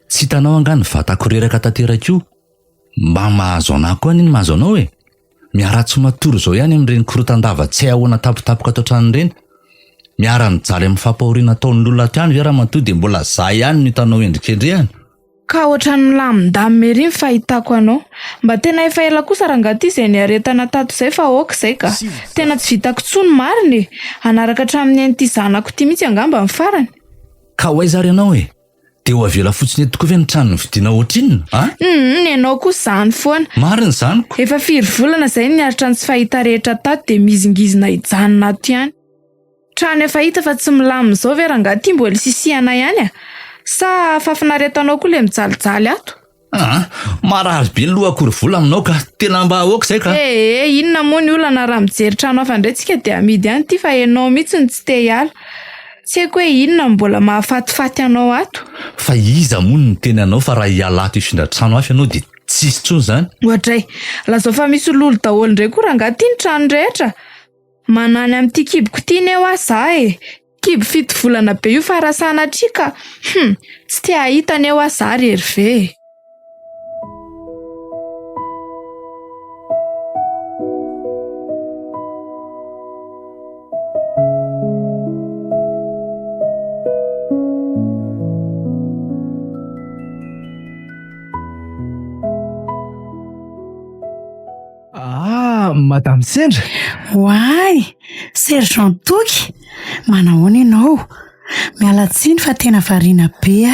S5: Tsy hitanao angany vatako reraka tanteraka io. Mba mahazo anahy koa niny mahazo anao e. Miara-tsy matoro zao ihany amin'ireny korotandava tsy hay ahoana tapotapoka ato an-trano ireny. Miara mijaly amin'ny fampahoriana ataon'ny olona ato ihany ve raha matoa de mbola za ihany no hitanao endrikendrehany.
S1: Ka ohatran'ny milamindamy ery ny fahitako anao. Mba tena efa ela kosa rangaty izay niaretana tato izay fa oka izay ka. Tena tsy vitako tsony marina e. Anaraka hatramin'ny an'ity zanako ty mihitsy angamba ny farany.
S5: Ka ho aiza ary ianao e? De ho avela fotsiny eto koa ve ny trano ny vidiana ohatr'inona?
S1: Ianao kosa zany foana.
S5: Marina zaniko.
S1: Efa 4 volana izay niaritra ny tsy fahita rehetra tato de mizingizina hijanona ato ihany. Trano efa hita fa tsy milamina zao ve rangaty mbola sisihana ihany a? Sa fafinaretanao koa le mijalijaly ato?
S5: Marary be ny lohako ry vola aminao ka tena mba aoka izay ka.
S1: Inona moa ny olana raha mijery trano hafa indraitsika de amidy ihany ty fa ianao mihitsy ny tsy te hiala. Tsy haiko hoe inona mbola mahafatifaty anao ato.
S5: Fa iza moa ny teny anao fa raha hiala ato ifindra trano hafa ianao de tsisy tsony zany.
S1: Ohatray, lazao fa misy lolo daholo indray koa rangaty ny trano rehetra. Manany amin'ity kiboko ty eo aza e. Kibo 7 volana be io farasana trika. Tsy te ahita eo aza rery ve.
S3: Madame Sendra.
S2: Hoay, sergent Toky, manahoana ianao? Miala tsiny fa tena variana be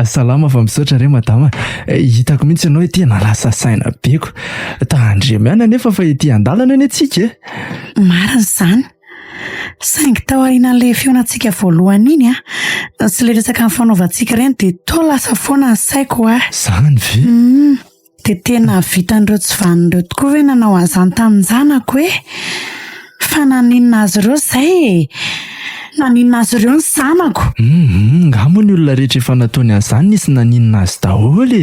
S3: Salama fa misaotra re madama. Hitako mihitsy ianao tena lasa saina beko. Tandremiana nefa fa ety andalana ny atsika.
S2: Marina izany. Saingy tao aorian'ilay feonantsika voalohany iny sy ilay resaka amin'ny fanaovantsika ireny dia toa lasa foana ny saiko
S3: Zany ve?
S2: Dia tena vitan'ireo tsy vanin'ireo tokoa hoe nanao an'izany tamin'ny zanako hoe. Fa naninona azy ireo izay naninona azy ireo ny zanako.
S3: Ngamo ny olona rehetra efa nataony an'izany nisy naninona azy daholo.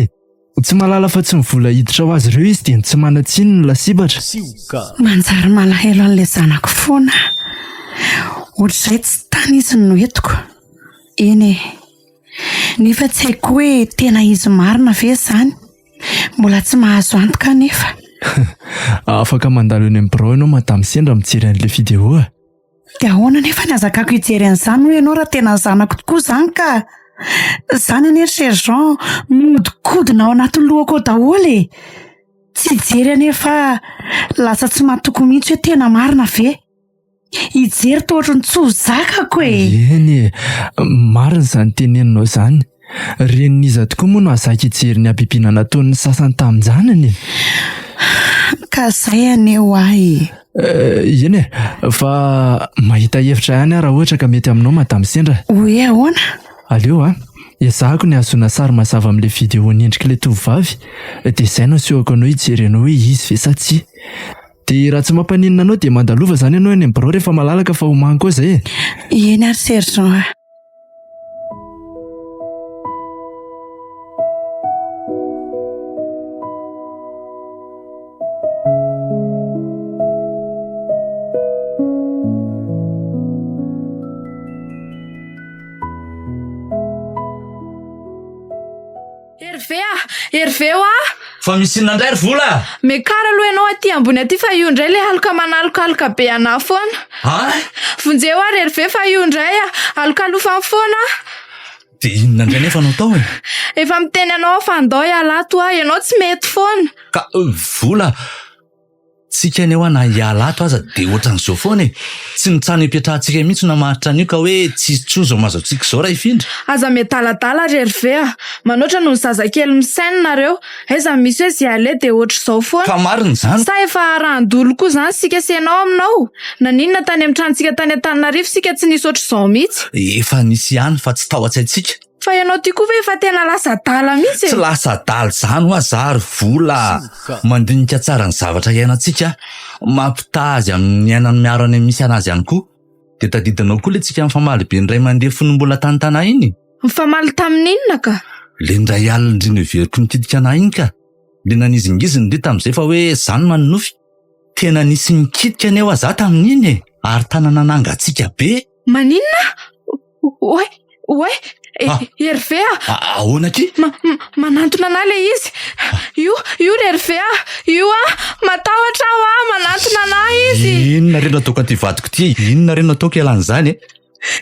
S3: Tsy malala fa tsy mivola hiditra ho azy ireo izy dia tsy manatsiny ny lasibatra.
S2: Manjary malahelo an'ilay zanako foana. Ohatr'izay tsy tany izy no entiko. Eny nefa tsy haiko hoe tena izy marina ve izany. Mbola tsy mahazo antoka nefa.
S3: Afaka mandalo eny amin'ny birao ianao Madame Sendra mijery an'ilay vidéo.
S2: Dia ahoana nefa ny azakako hijery an'izany hoe ianao raha tena zanako tokoa izany ka. Izany anie sergent mihodikodina ao anaty lohako daholo. Tsy hijery anefa lasa tsy mahatoky mihitsy hoe tena marina ve. Hijery toa ohatran'ny tsy ho zakako
S3: Eny, marina izany teneninao izany. Reniniza tokoa moa no azaka hijery ny abibiana nataon'ny sasany tamin'izany.
S2: Ka izay aneo ahy.
S3: Eny fa mahita hevitra ihany raha ohatra ka mety aminao Madame Sendra.
S2: Hoe ahoana?
S3: Aleo ezahako ny azona sary mazava amin'ilay vidéo nyendrik'ilay tovovavy dia izay no asehoko anao hijery anao hoe izy ve sa tsia. Dia raha tsy mampaninona anao dia mandalova izany ianao eny amin'ny birao rehefa malalaka fa homany koa izay.
S2: Eny ary sergent.
S1: Hervé
S5: fa misy inona indray ry Vola?
S1: Mekara aloha ianao aty ambony aty fa io indray ilay aloka manalokaloka be ana foana. Vonjeo Hervé fa io indray alokalofa foana.
S5: Dia inona indray nefa anao tao
S1: Efa miteny anao fa andao hialato ianao tsy mety foana.
S5: Ka Vola, tsika aneo na hialato aza dia ohatran'izao foana tsy nitsano hipetrahantsika mihitsy namaritra an'io ka hoe tsisy tsozo mazo antsika izao raha hifindra.
S1: Aza metaladala Hervé manoatra noho ny zazakely misaina nareo. Aiza misy hoe zay ale dia ohatr'izao foana.
S5: Ka marina izany.
S1: Sa efa arahandolo koa izany sika senao aminao. Naninona tany amin'ny tranontsika tany Antananarivo sika tsy nisy ohatr'izao mihitsy.
S5: Efa nisy ihany fa tsy tao an-tsaintsika.
S1: Fa ianao ty koa ve efa tena lasa dala mihitsy
S5: Tsy lasa dala izany ho azary Vola. Mandinika tsara ny zavatra iainantsika. Mampitazy amin'ny ainany miaro any misy anazy ihany koa. Dia tadidinao koa ilay tsika amin'ny famaly be indray mandeha fonimbola tany-tana iny.
S1: Mifamaly tamin'inona ka?
S5: Le indray alina indrindra veriko mitidika anahy iny ka. Le nanizingiziny indray tamin'izay fa hoe izany manonofy. Tena nisy nikidika aneo aza tamin'iny ary tanana nangatsika be.
S1: Maninona? Oe Hervé
S5: ahoana ty?
S1: Manantona ana le izy. Io Hervé io matahotra manantona ana izy.
S5: Inona re nataoko aty vadiko ty? Inona re nataoko ialan'izany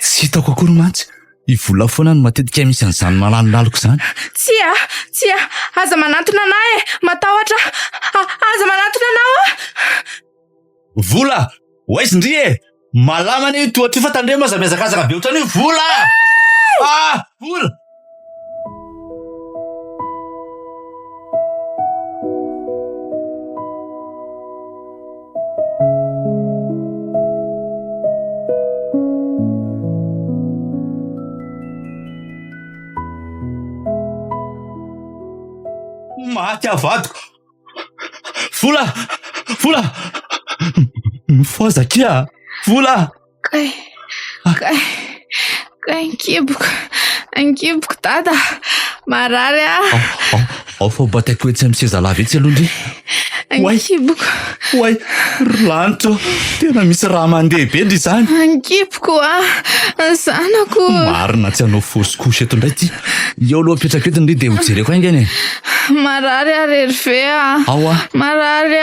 S5: Tsy hitako akory mantsy. I Vola foana no matetika misy an'izany malalonaloko izany.
S1: Tsia aza manantona ana matahotra. Aza manantona anao
S5: Vola, oaizy ndry malama ny tohatry fa tandre maza miazakazaka be ohatrany Vola. Vola. Maty avadiko. Vola. Mifoaza kia. Vola.
S1: Ankiboko dada. Marary
S5: Ao fa bataiko hoe tsy miseza lava etsy aloha ndry.
S1: Ankiboko.
S5: Oay, lanitra. Tena misy raha mandeha be ndry izany.
S1: Ankiboko zanako.
S5: Marina tsy hanao fosy kosy eto indray ty. Eo aloha apetraka eto ndry dia hojereko aingany.
S1: Marary Hervé marary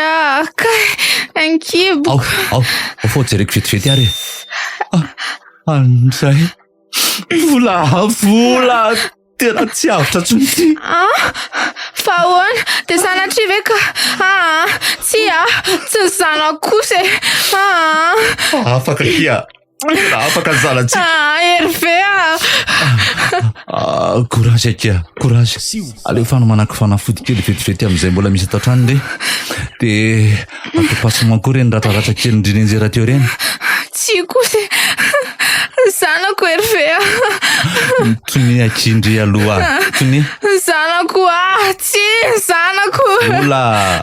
S1: ankiboko.
S5: Ao fa hojereko vetivety ary. Andray. Vola. tena tsy avotra tsony.
S1: Fa ahoana dia sanatria ve ka tsy tsy zanako kosa
S5: Afaka kia. Afaka zalatsika.
S1: Hervé
S5: Courage kia, courage. Aleo fanomanako fanafody kely vetivety amin'izay mbola misy atao trano re. Dia atopasoma koa reny ratraratra kely indrindra raha teo reny.
S1: tsy kosa zanako Hervé
S5: Tony akindry aloha. Tony.
S1: zanako tsy zanako
S5: Ola.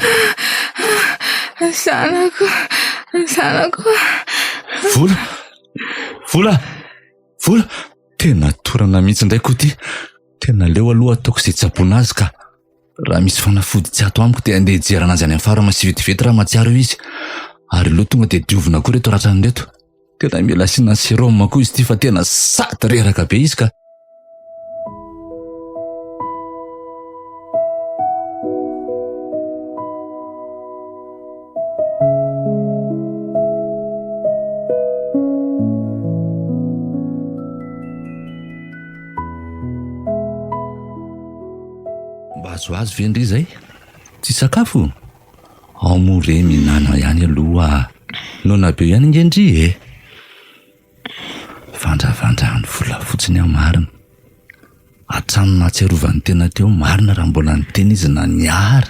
S1: zanako
S5: Vola. Tena torana mihitsy indray koa ty. Tena leo aloha ataoko izay tsaboana azy ka. Raha misy fanafody tsy ato amiko dia andeha hijery anazy any amin'ny farama sy vetivety raha mahatsiaro izy. Ary aloha tonga dia diovina koa reto ratrany reto. Tena mila asiana sérum koa izy ty fa tena sady reraka be izy ka. Azo azy ve ndry zay? Tsy sakafo? Ao more minana ihany aloha. Nona be ihany ngendry Vandrany vola fotsiny aho marina. Hatrano nahatsiarovany tena teo marina raha mbola niteny izy na niara.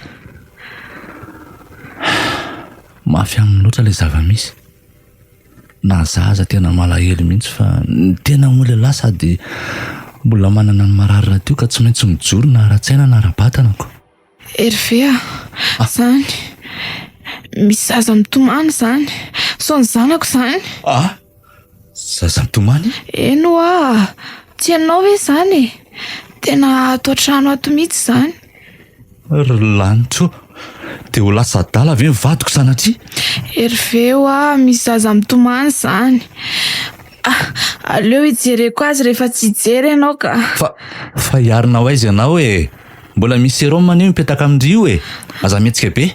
S5: Mafy aminy loatra ilay zava-misy. Na zaza tena malahelo mihitsy fa ny tena moa sady mbola manana ny marary raha teo ka tsy maintsy mijoro na ara-tsaina na ara-batanako.
S1: Hervé zany misy zaza mitomany zany so ny zanako zany.
S5: Zaza mitomany?
S1: Eno tsy ianao ve zany tena ato trano ato mihitsy zany.
S5: Lanitro dia ho lasa adala ve mivadiko sanatria?
S1: Hervé misy zaza mitomany zany. Aleo hijereko azy rehefa tsy hijery ianao ka.
S5: Fa hiarinao aiza ianao mbola misy sérum anio mipetaka amindry io aza mihetsika be.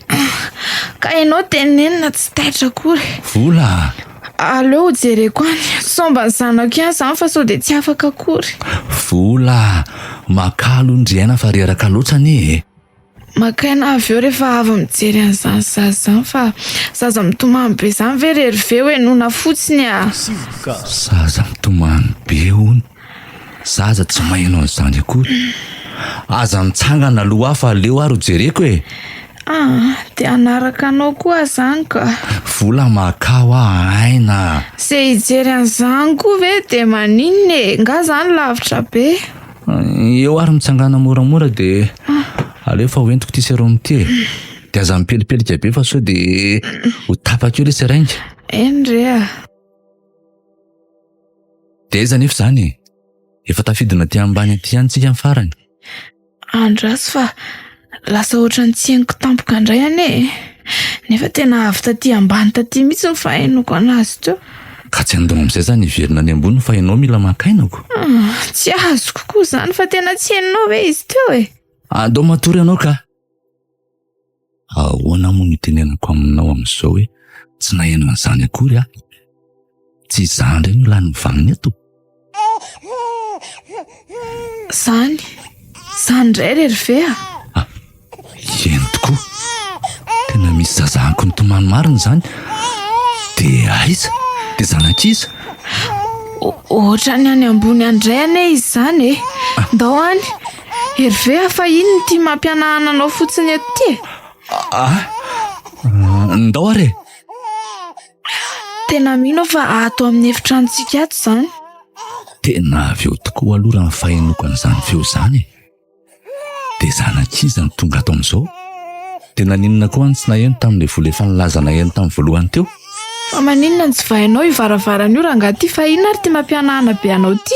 S1: Ka ianao tenenina tsy taitra akory.
S5: Vola.
S1: Aleo hijereko any somba ny zanako ihany zany fa sao dia tsy afaka akory.
S5: Vola. Makalo ndriaina fa reraka loatra anie.
S1: Makaina avy eo rehefa avy mijery an'izany zaza zany fa zaza mitomany be zany ve Hervé hoe nona fotsiny
S5: Zaza mitomany be hony. Zaza tsy maheno an'izany akory. Aza mitsangana aloha fa aleo ary hojereko
S1: dia anaraka anao koa zany ka.
S5: Vola makao aina.
S1: Izay hijery an'izany koa ve dia maninona nga zany lavitra be.
S5: Eo ary mitsangana moramora dia aleo fa hoentiko ty sérum ty dia aza mipelipelika be fa sao dia ho tapaka eo ilay serainga.
S1: Endre
S5: Dia aiza nefa zany efa tafidina ty ambany aty ihany tsika amin'ny farany.
S1: Andrasy fa lasa ohatran'ny tsy hainiko tampoka indray anie. Nefa tena avy taty ambany taty mihitsy ny fahainoko anazy teo.
S5: Ka tsy andao amin'izay zany hiverina any ambony fa ianao mila makainako.
S1: Tsy azoko koa zany fa tena tsy hainao ve izy teo
S5: Andao matory ianao ka. Ahoana moa nitenenako aminao amin'izao hoe tsy naheno an'izany akory tsy izany ireny lany mivaniny eto.
S1: Zany indray Hervé
S5: Eny tokoa. Tena misy zazahako nitomany marina zany. Dia aiza? Dia zanak'iza?
S1: Ohatrany any ambony andray anie izy zany ndao any. Hervé fa ino no tia mampianahana anao fotsiny eto ty
S5: ndao are.
S1: Tena mino fa ato amin'ny efitranontsika ato zany.
S5: Tena avy eo tokoa aloha raha fahenoko an'izany feo zany. Dia zanak'iza ny tonga ato amin'izao? Tena ninona koa any tsy naheno tamin'ilay vola efa nilaza naheno tamin'ny voalohany teo?
S1: Fa maninona ny tsy vainao io varavarana io raha angaty fa inona ary tia mampianahana be anao ty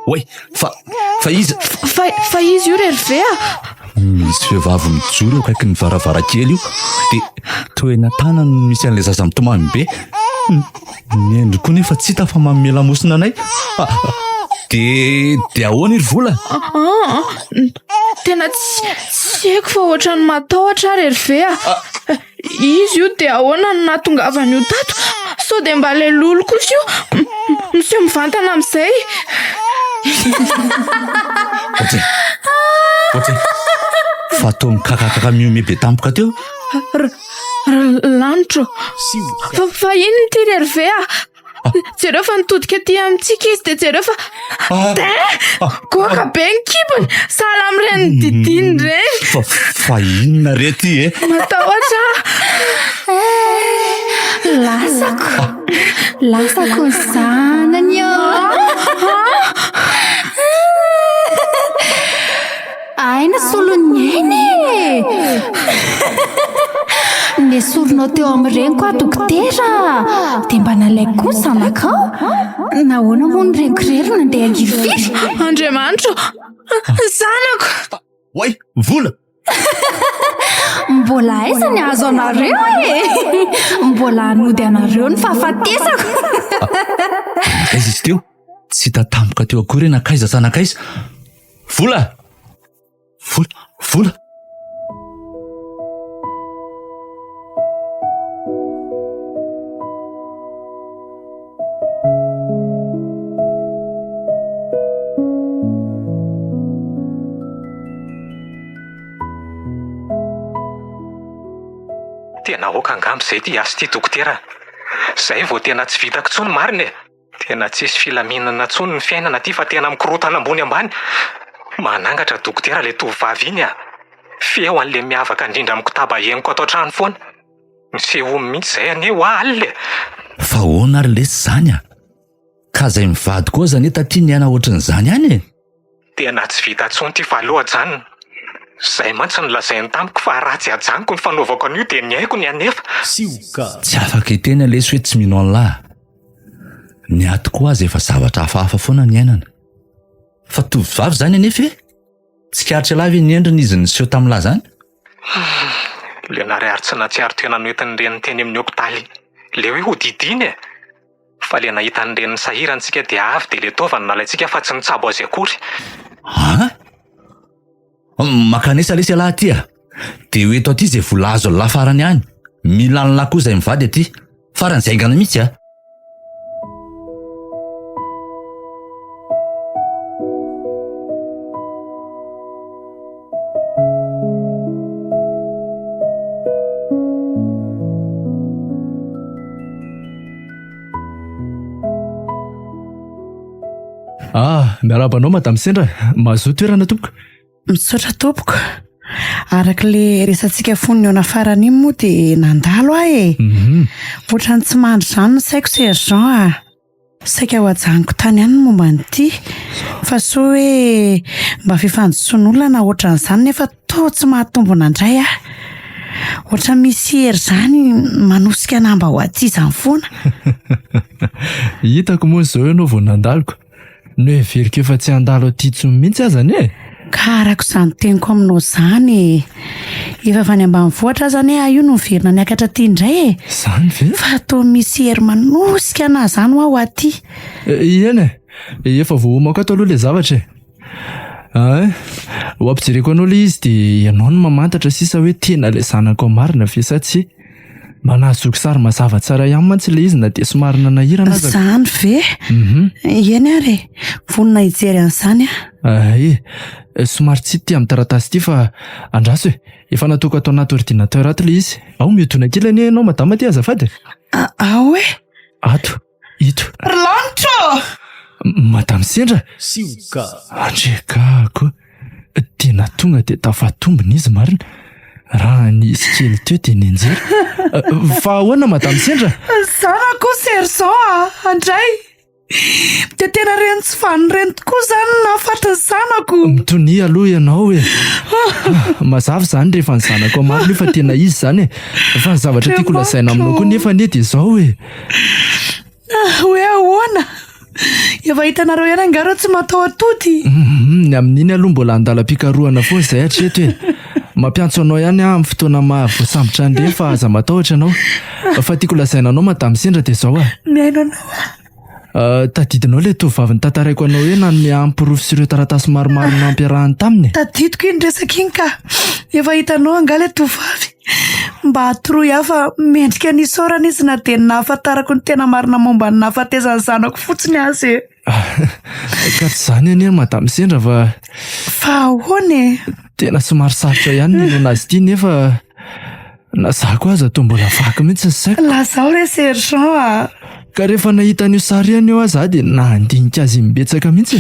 S5: Oe, fa iza?
S1: Fa izy io Hervé
S5: Misy vehivavy mijoro eo akaiky ny varavarakely io. Dia toena tanany misy an'ilay zaza mitomany be. Miendry koa nefa tsy hita fa manome lamosina anay. Dia ahoana iry Vola?
S1: Tena tsy haiko fa ohatrany matahotra ary Hervé izy io dia ahoana no nahatongavany io tato sao dia mba ilay lolo kosa io monsieur mivantana amin'izay.
S5: Ohatry fa to mikakakaka miome be tampoka teo.
S1: Lanitro, fa inony ty ry Hervé a? Jereo fa nitodika aty amintsika izy de jereo fa goaka be ny kibony, sahala amin'ireny didiny ireny.
S5: Fa inona re ty e?
S1: Matahotra
S6: Lasako zanany aina solony aina nesoronao teo amin'ireny koa dokotera dia mba nalaiko koa zanakao nahoana moa ny renikorery nandeha angifiry.
S1: Andriamanitro, zanako.
S5: Oay, vola!
S6: Mbola aiza ny azo anareo mbola hanody anareo ny fahafatesako.
S5: Nakaiza izy teo? Tsy hita tampoka teo akory nakaiza sa nakaiza? Vola! Vola!
S4: Tena oka angambo izay ty azo ty dokotera. Izay vao tena tsy vitako tsony marina e. Tena tsisy filaminana tsony ny fiainana ty fa tena mikorotana ambony ambany. Manangatra dokotera le tovovavy iny a. Feo an'le miavaka indrindra amin'ny kotaba henoko ato an-trano foana. Miseho mihitsy izay aneo alina.
S5: Fa hoana ary lesy zany a? Ka izay mivady koa zany taty niana ohatran'izany ihany e?
S4: Tena tsy vita tsony ty fa aloha janona. Izay mantsy nolazainy tamiko fa ratsy ajaniko ny fanaovako an'io dia ny haiko ny anefa.
S5: Tsy afaka hiteny lesy hoe tsy mino an'lahy. Ny ato koa azy efa zavatra hafahafa foana ny ainana. Fa tovovavy zany anefa e? Tsy karitra lavy ny endriny izy niseho tamin'lahy zany?
S4: Le naray tsy natsiaro tena noentin'ny reniny teny amin'ny hopitaly. Le hoe ho didiny e. Fa le nahita ny reniny sahirantsika dia avy dia le taovany nalaitsika fa tsy nitsabo azy akory.
S5: Ha? Makanesa lesy alahy aty a. Dia hoe eto aty izay vola azo lafarany ihany. Mila ny lahy koa izay mivady aty. Farany izay aingana mihitsy a.
S3: Miarabanao madame Sendra, mahazo toerana tompoko.
S2: Misaotra tompoko. Araka le resantsika fonony eo nafarany iny moa dia nandalo aho e. Ohatrany tsy mandry izany ny saiko sergent a. Saika ho ajaniko tany ihany ny momba an'ity. Fa so hoe mba fifanjosoan'olona na ohatran'izany nefa to tsy mahatombona indray a. Ohatra misy hery izany manosika namba ho aty izany foana.
S3: Hitako moa izao ianao vao nandaloko. No heveriko efa tsy handalo aty intsony mihitsy azany e.
S2: Ka arako izany teniko aminao izany. Efa avy any ambanivohitra zany io no miverina niakatra aty indray e.
S3: Izany ve?
S2: Fa atao misy hery manosika na izany ho aho aty.
S3: Eny e, efa voahomako ato aloha le zavatra e. Ho ampijereko anao le izy dia ianao no mamantatra sisa hoe tena le zanako marina ve sa tsy. Mba nahazoako sary mazava tsara ihany mantsy le izy na dia somary nanahirana aza.
S2: Izany ve? Eny ary vonona hijery an'izany a.
S3: Somary tsy tia amin'ny taratasy ity fa andraso e. Efa nataoko atao anaty ordinateur ato le izy. Ao mihodona kely anie ianao madama aty azafady.
S2: Ao e.
S3: Ato, ito.
S2: Lanitro!
S3: Madame Sendra. Andrekako. Tena tonga dia tafatombona izy marina. Raha nisy kely teo dia nenjery. Fa ahoana madame Sendra?
S2: Zanako sergent andray. Dia tena reny tsy fanireny tokoa izany nahafatry ny zanako.
S3: Mitony aloha ianao e. Mazava izany rehefa ny zanako marina efa tena izy izany e. Fa ny zavatra tiako lazaina aminao koa nefa anie dia izao e.
S2: Hoe ahoana? Efa hitanareo ihany angareo tsy matao atody.
S3: Ny amin'iny aloha mbola andalam-pikarohana foana izay hatreto e. Mampiantso anao ihany amin'ny fotoana mahavoasambotra andre fa aza matahotra anao. Fa tiako lazaina anao madame Sendra dia izao a.
S2: Miaino anao.
S3: Tadidinao le tovavy nitantaraiko anao hoe nanome ampirofo sy ireo taratasy maromaro nampiarahany taminy.
S2: Tadidiko iny resaka iny ka. Efa hitanao anga le tovavy. Mba atoroy hafa mendrika nisaorana izy na dia nahafantarako ny tena marina momba ny nahafatezany zanako fotsiny azy e.
S3: Ka tsy zany anie madame Sendra
S2: fa ahoana e?
S3: tena somary sarotra ihany ny anazy ity nefa na za ko aza toa mbola vaky mihitsy ny saiko.
S2: Lazao re sergent.
S3: Ka rehefa nahita an'io sary ihany eo aho za dia nandinika azy mibetsaka mihitsy.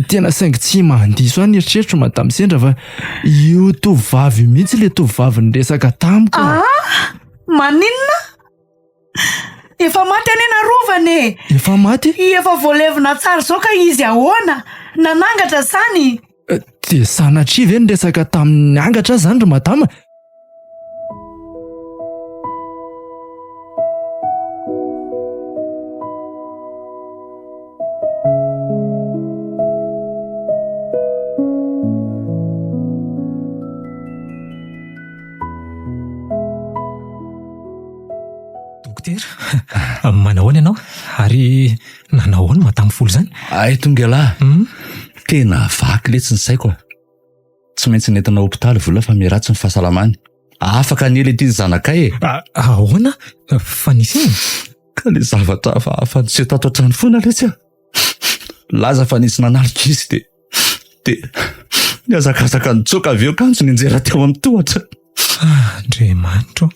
S3: Tena saingy tsy mandiso any eritreritro madame Sendra fa io tovovavy mihitsy le tovovavy niresaka tamiko.
S2: Maninona? Efa maty ane narovany e.
S3: Efa maty?
S2: Efa voalevina tsara zao ka izy ahoana? Nanangatra zany.
S3: Dia sanatria ve niresaka tamin'ny angatra zany ry madama?
S4: Manahoana ianao ary nanahoana matamin'ny folo zany?
S5: Ay tongelahy, tena vaky letsy ny saiko. Tsy maintsy nentina hopitaly vola fa miratsy ny fahasalamany. Afaka ny ely ity zanakay e.
S4: Ahoana? Fa nisy iny?
S5: Ka le zavatra hafa tsy tato an-trano foana letsy. Laza fa nisy nanalika izy dia niazakazaka nitsoka avy eo kanjo ninjera teo amin'ny tohatra.
S4: Andriamanitro,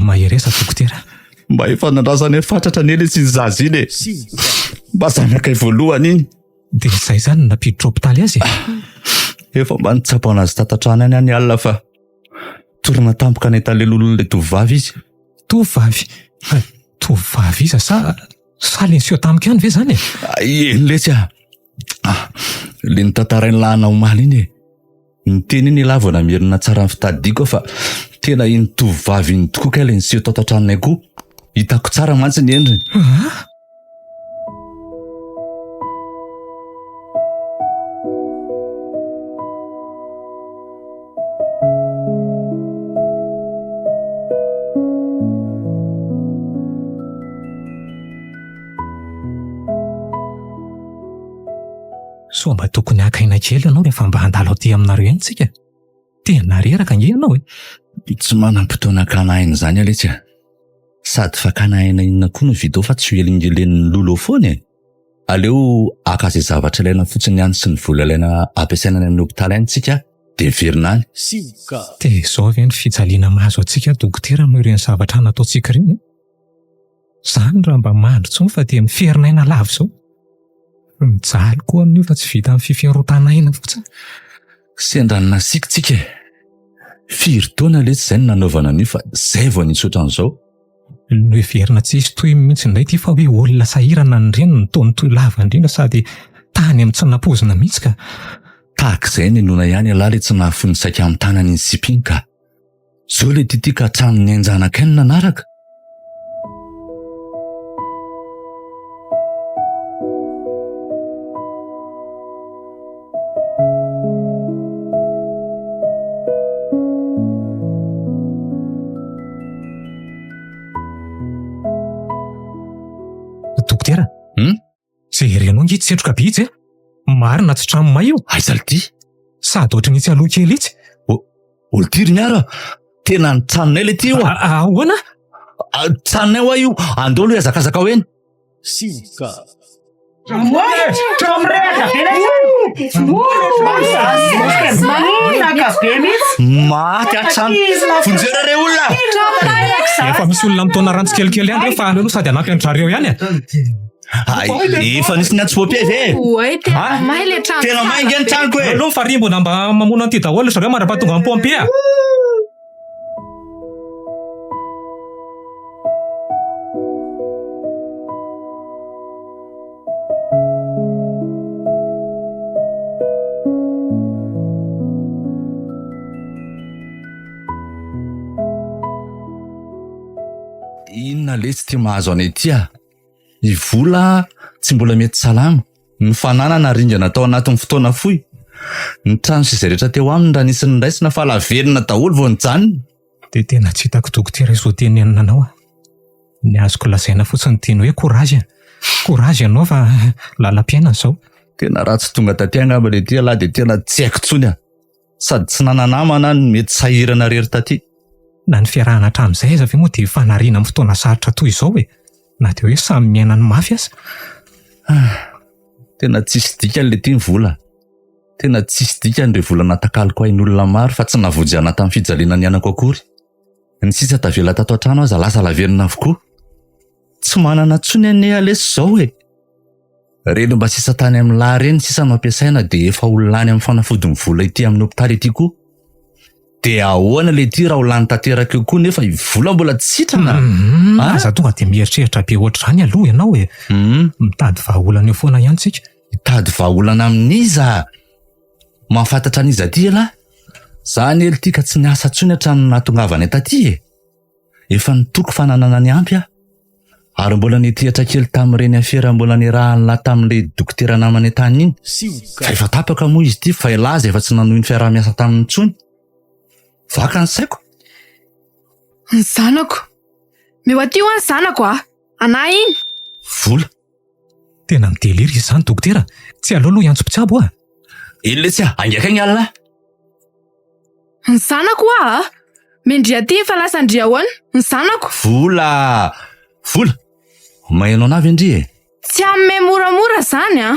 S4: maheresa dokotera.
S5: Mba efa nandrasany fatratra ny ely sy zazy iny e. Mba zanakay voalohany iny.
S4: Dia izay zany napiditra hopitaly azy?
S5: Efa mba nitsapo anazy tatantrano any any alina fa torina tampoka netalelolon'ilay tovovavy izy.
S4: Tovovavy? Tovovavy iza sa lenseho tampoka ihany ve zany e?
S5: Eny letsy le nitantarainy lahana omaly iny e. Ny teny iny lavana mierina tsara ny fitadiako fa tena iny tovovavy iny tokoa ka lenseho tato an-tranonay koa. Hitako tsara mantsy ny endriny.
S4: So mba tokony hakaina kely ianao rehefa mba handalo aty aminareo ihany tsika. Tena reraka nge ianao e.
S5: Tsy manam-potoana kanaina zany aletsy. Sady fa kanaina inona koa no vidao fa tsy hoelingelen'ny lolo foana e. Aleo aka izay zavatra ilaina fotsiny ihany sy ny vola ilaina ampiasaina any amin'ny hopitaly any tsika dia verina any.
S4: Dia izao ve ny fijaliana mahazo antsika dokotera noho ireny zavatra nataontsika ireny? Zany raha mba mandro tsony fa dia miferinaina lavo izao. Mijaly koa amin'io fa tsy vita amin'ny fifiarotanaina fotsiny.
S5: Sendranina sikintsika e. Firy taona letsy izay nanaovana an'io fa izay vao nisy an'izao.
S4: No heverina tsy hisy toy mihitsy indray ity fa hoe olona sahirana ny reny ny taony toy lava indrindra sady tany amin'ny tsy nampozina mihitsy ka.
S5: Tahak'izay ny nona ihany alahy le tsy nahafony saika amin'ny tanany ny sipiny ka. Zao le tity ka hatramin'ny anjanaka ny nanaraka.
S4: Dokotera? Jerenao ngy tsetroka be izy e. Marina tsy trano may io.
S5: Aiza ity?
S4: Sady ohatry nisy aloha kely itsy.
S5: Olo tiry ny ara. Tena ny tranonay le ty io a.
S4: Ahoana?
S5: Tranonay hoa io. Andao aloha hiazakazaka ao eny. Maty atrano. Fonjera re olona.
S4: Efa misy olona mitona rantsy kelikely ihany reo fa aleo sady hanampy an-drareo ihany e.
S5: Efa nisy ny antsopia ve?
S1: Oe, tena may le trano.
S5: Tena may nge ny tranoko e.
S4: Aleo fa rimbona mba mamono an'ity daholo zareo marapahatonga amin'ny pompe a.
S5: Inona letsy ty mahazo anay ity a? I vola tsy mbola mety salama. Ny fananana ringana tao anatin'ny fotoana fohy. Ny trano sy izay rehetra teo aminy raha nisy ny raisina fa laverina daholo vao nijanona.
S4: Dia tena tsy hitako dokotera izao teny nanao. Ny azoko lazaina fotsiny teny hoe korazy. Korazy ianao fa lalam-piainana izao.
S5: Tena raha tsy tonga taty angamba le ty alahy dia tena tsy haiko tsony a. Sady tsy nananamana ny mety sahirana rery taty.
S4: Na ny fiarahana hatramin'izay aza ve moa dia fanariana amin'ny fotoana sarotra toy izao e. Na dia hoe samy miaina ny mafy aza.
S5: Tena tsisy dikany le ty ny vola. Tena tsisy dikany re vola natakaliko ain'olona maro fa tsy navojana tamin'ny fijaliana ny anako akory. Ny sisa tavela tato an-trano aza lasa laverina avokoa. Tsy manana tsony ane alesy zao e. Reno mba sisa tany amin'ny lahy reny sisa no ampiasaina dia efa olany amin'ny fanafodiny vola ity amin'ny hopitaly ity koa. Dia ahoana le ty raha olany tanteraka eo koa nefa vola mbola tsy sitrana.
S4: Aza tonga dia mieritreritra be ohatr'izany aloha ianao e. Mitady vahaolana eo foana ihany tsika.
S5: Mitady vahaolana amin'iza. Mahafantatra an'iza ty ela. Zany ely ty ka tsy niasa tsony hatrany natongavany taty e. Efa nitoko fananana ny ampy a. Ary mbola nitehatra kely tamin'ireny afera mbola nirahana tamin'ilay dokotera namany tany iny. Fa efa tapaka moa izy ty fa ilaza efa tsy nanohy ny fiaraha-miasa tamin'ny tsony. Vaka ny saiko.
S1: Ny zanako. Meo aty ho any zanako a. Anahy iny.
S5: Vola.
S4: Tena mideliry izy zany dokotera. Tsy aloloha iantso-pitsabo a.
S5: Iny le tsy angaka ny alina.
S1: Ny zanako a. Mendria ty fa lasa ndria hoany. Ny zanako.
S5: Vola. Vola. Mahainao anavy indri e.
S1: Tsy amme moramora zany a.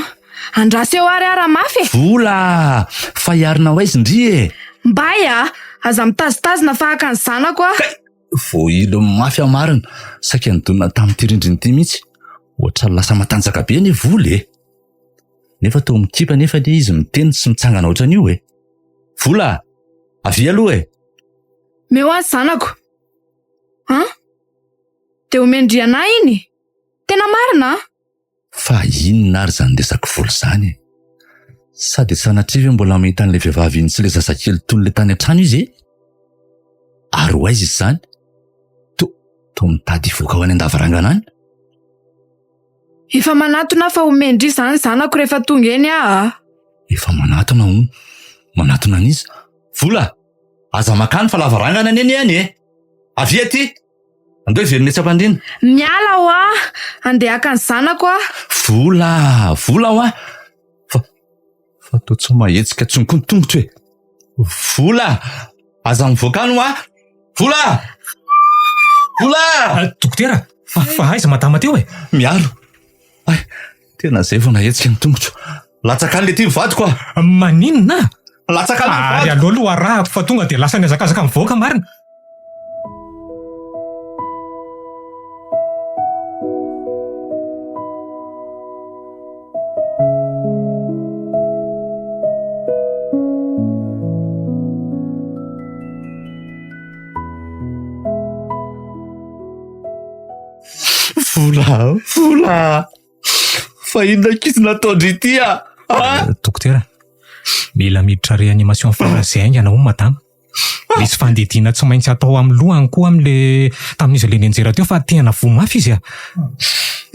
S1: Andraseo ariara mafy e.
S5: Vola. Fa iarina ho aizy indri e.
S1: Mbay a. Aza mitazitazina fahaka ny zanako a.
S5: Vo ilo mafy amarina. Saika nidonina tamin'ny tirindriny ty mihitsy. Oatra lasa matanjaka be ny vola e. Nefa tao mikipa nefa le izy miteny sy mitsangana ohatran'io e. Vola. Avy aloha e.
S1: Meo any zanako. Dia omendriana iny. Tena marina.
S5: Fa inona ary zany resaka vola zany e. Sady sanatriva mbola mahita an'ilay vehivavy iny sy ilay zazakely toy ny tany an-trano izy e. Ary ho aiza izy zany? To mitady voaka ho any an-davarangana any?
S1: Efa manatona fa omendry izany zanako rehefa tonga eny a.
S5: Efa manatona hono. Manatona an'izy. Vola. Aza makany fa lavarangana any eny e. Avy aty. Andao hiverina etsy am-pandriana.
S1: Miala ho a. Andeha haka ny zanako a.
S5: Vola. Vola ho a. Fa to tsy mahetsika tsonko ny tongotra e. Vola. Aza mivoaka any ho a. Vola. Vola.
S4: Dokotera. Fa aiza madama teo e.
S5: Miaro. Ay, tena zay vao nahetsika ny tongotra. Latsaka any le ty mivadiko a.
S4: Maninona?
S5: Latsaka any mivadiko.
S4: Ary aloha arahako fa tonga dia lasa niazakazaka mivoaka marina.
S5: Vola. Vola. Fa inona kizy nataondry ity a.
S4: Dokotera. Mila miditra reanimasion farasy aingana ho madama. Misy fandidina tsy maintsy atao amin'ny lohany koa amin'le tamin'izy le nianjera teo fa tena vo mafy izy a.